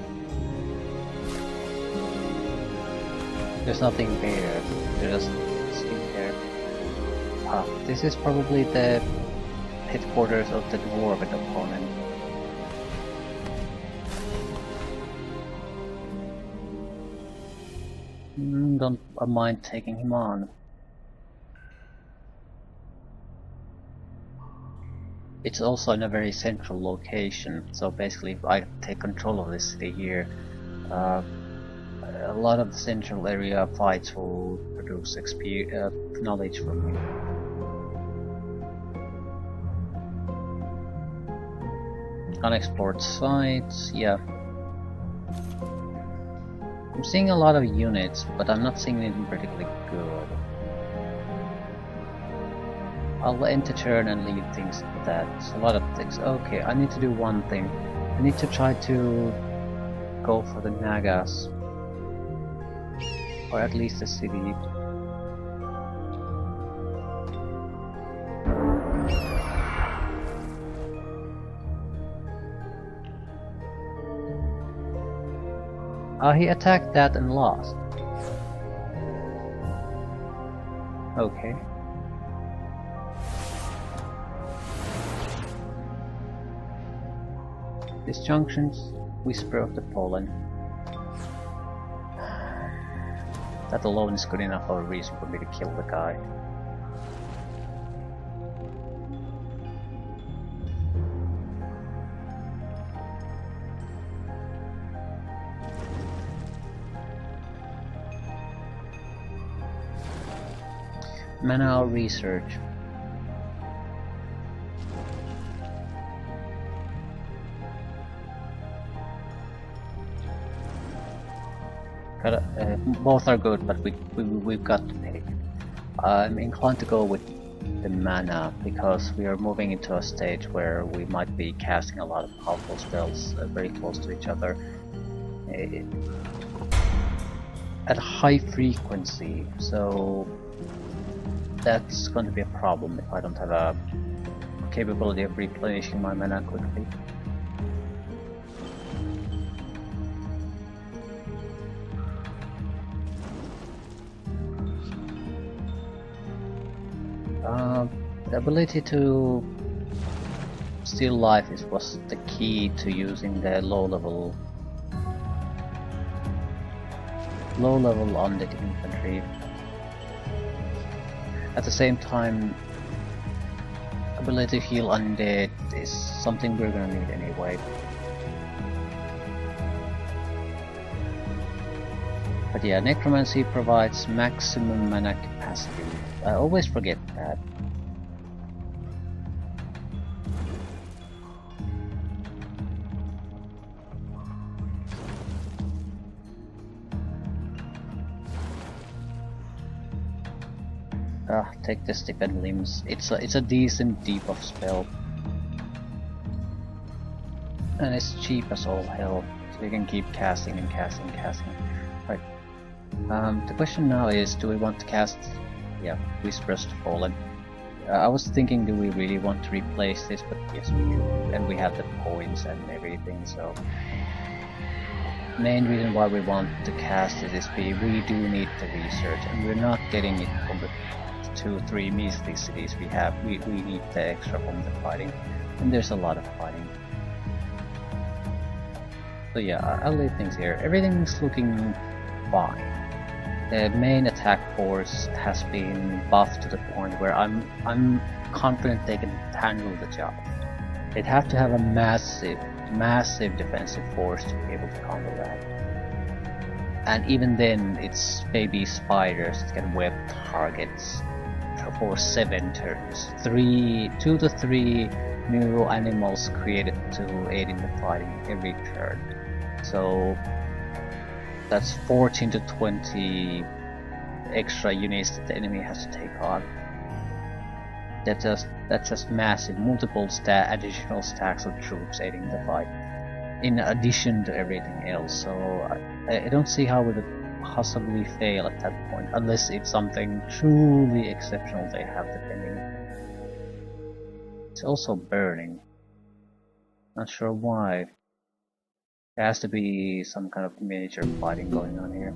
There's nothing there. They're just sitting there. Ah, this is probably the headquarters of the dwarven opponent. Don't mind taking him on. It's also in a very central location, so basically if I take control of this city here, a lot of the central area fights will produce knowledge for me. Unexplored sites, yeah. I'm seeing a lot of units, but I'm not seeing anything particularly good. I'll end the turn and leave things to that. It's a lot of things. Okay, I need to do one thing. I need to try to go for the Nagas. Or at least the city. He attacked that and lost. Okay. Disjunctions, Whisper of the Pollen. That alone is good enough of a reason for me to kill the guy. Mana research. Both are good, but we've got to pick. I'm inclined to go with the mana because we are moving into a stage where we might be casting a lot of powerful spells very close to each other at a high frequency. So that's going to be a problem if I don't have a capability of replenishing my mana quickly. The ability to steal life was the key to using the low level undead infantry. At the same time, ability to heal undead is something we're gonna need anyway. But yeah, necromancy provides maximum mana capacity. I always forget that. Take the stiffened limbs. It's a decent debuff spell, and it's cheap as all hell, so you can keep casting and casting and casting. Right. The question now is, do we want to cast? Yeah, Whispers to Fallen. I was thinking, do we really want to replace this? But yes, we do, and we have the points and everything. So, main reason why we want to cast it is we do need the research, and we're not getting it from the 2-3 measly cities we have. We need the extra from the fighting, and there's a lot of fighting. So yeah, I'll leave things here. Everything's looking fine. The main attack force has been buffed to the point where I'm confident they can handle the job. They'd have to have a massive defensive force to be able to counter that. And even then, it's baby spiders that can web targets for 7 turns. 2 to 3 new animals created to aid in the fighting every turn. So that's 14 to 20 extra units that the enemy has to take on. That's just massive. Multiple additional stacks of troops aiding the fight, in addition to everything else. So I don't see how we would possibly fail at that point, unless it's something truly exceptional they have depending. It's also burning. Not sure why. There has to be some kind of miniature fighting going on here.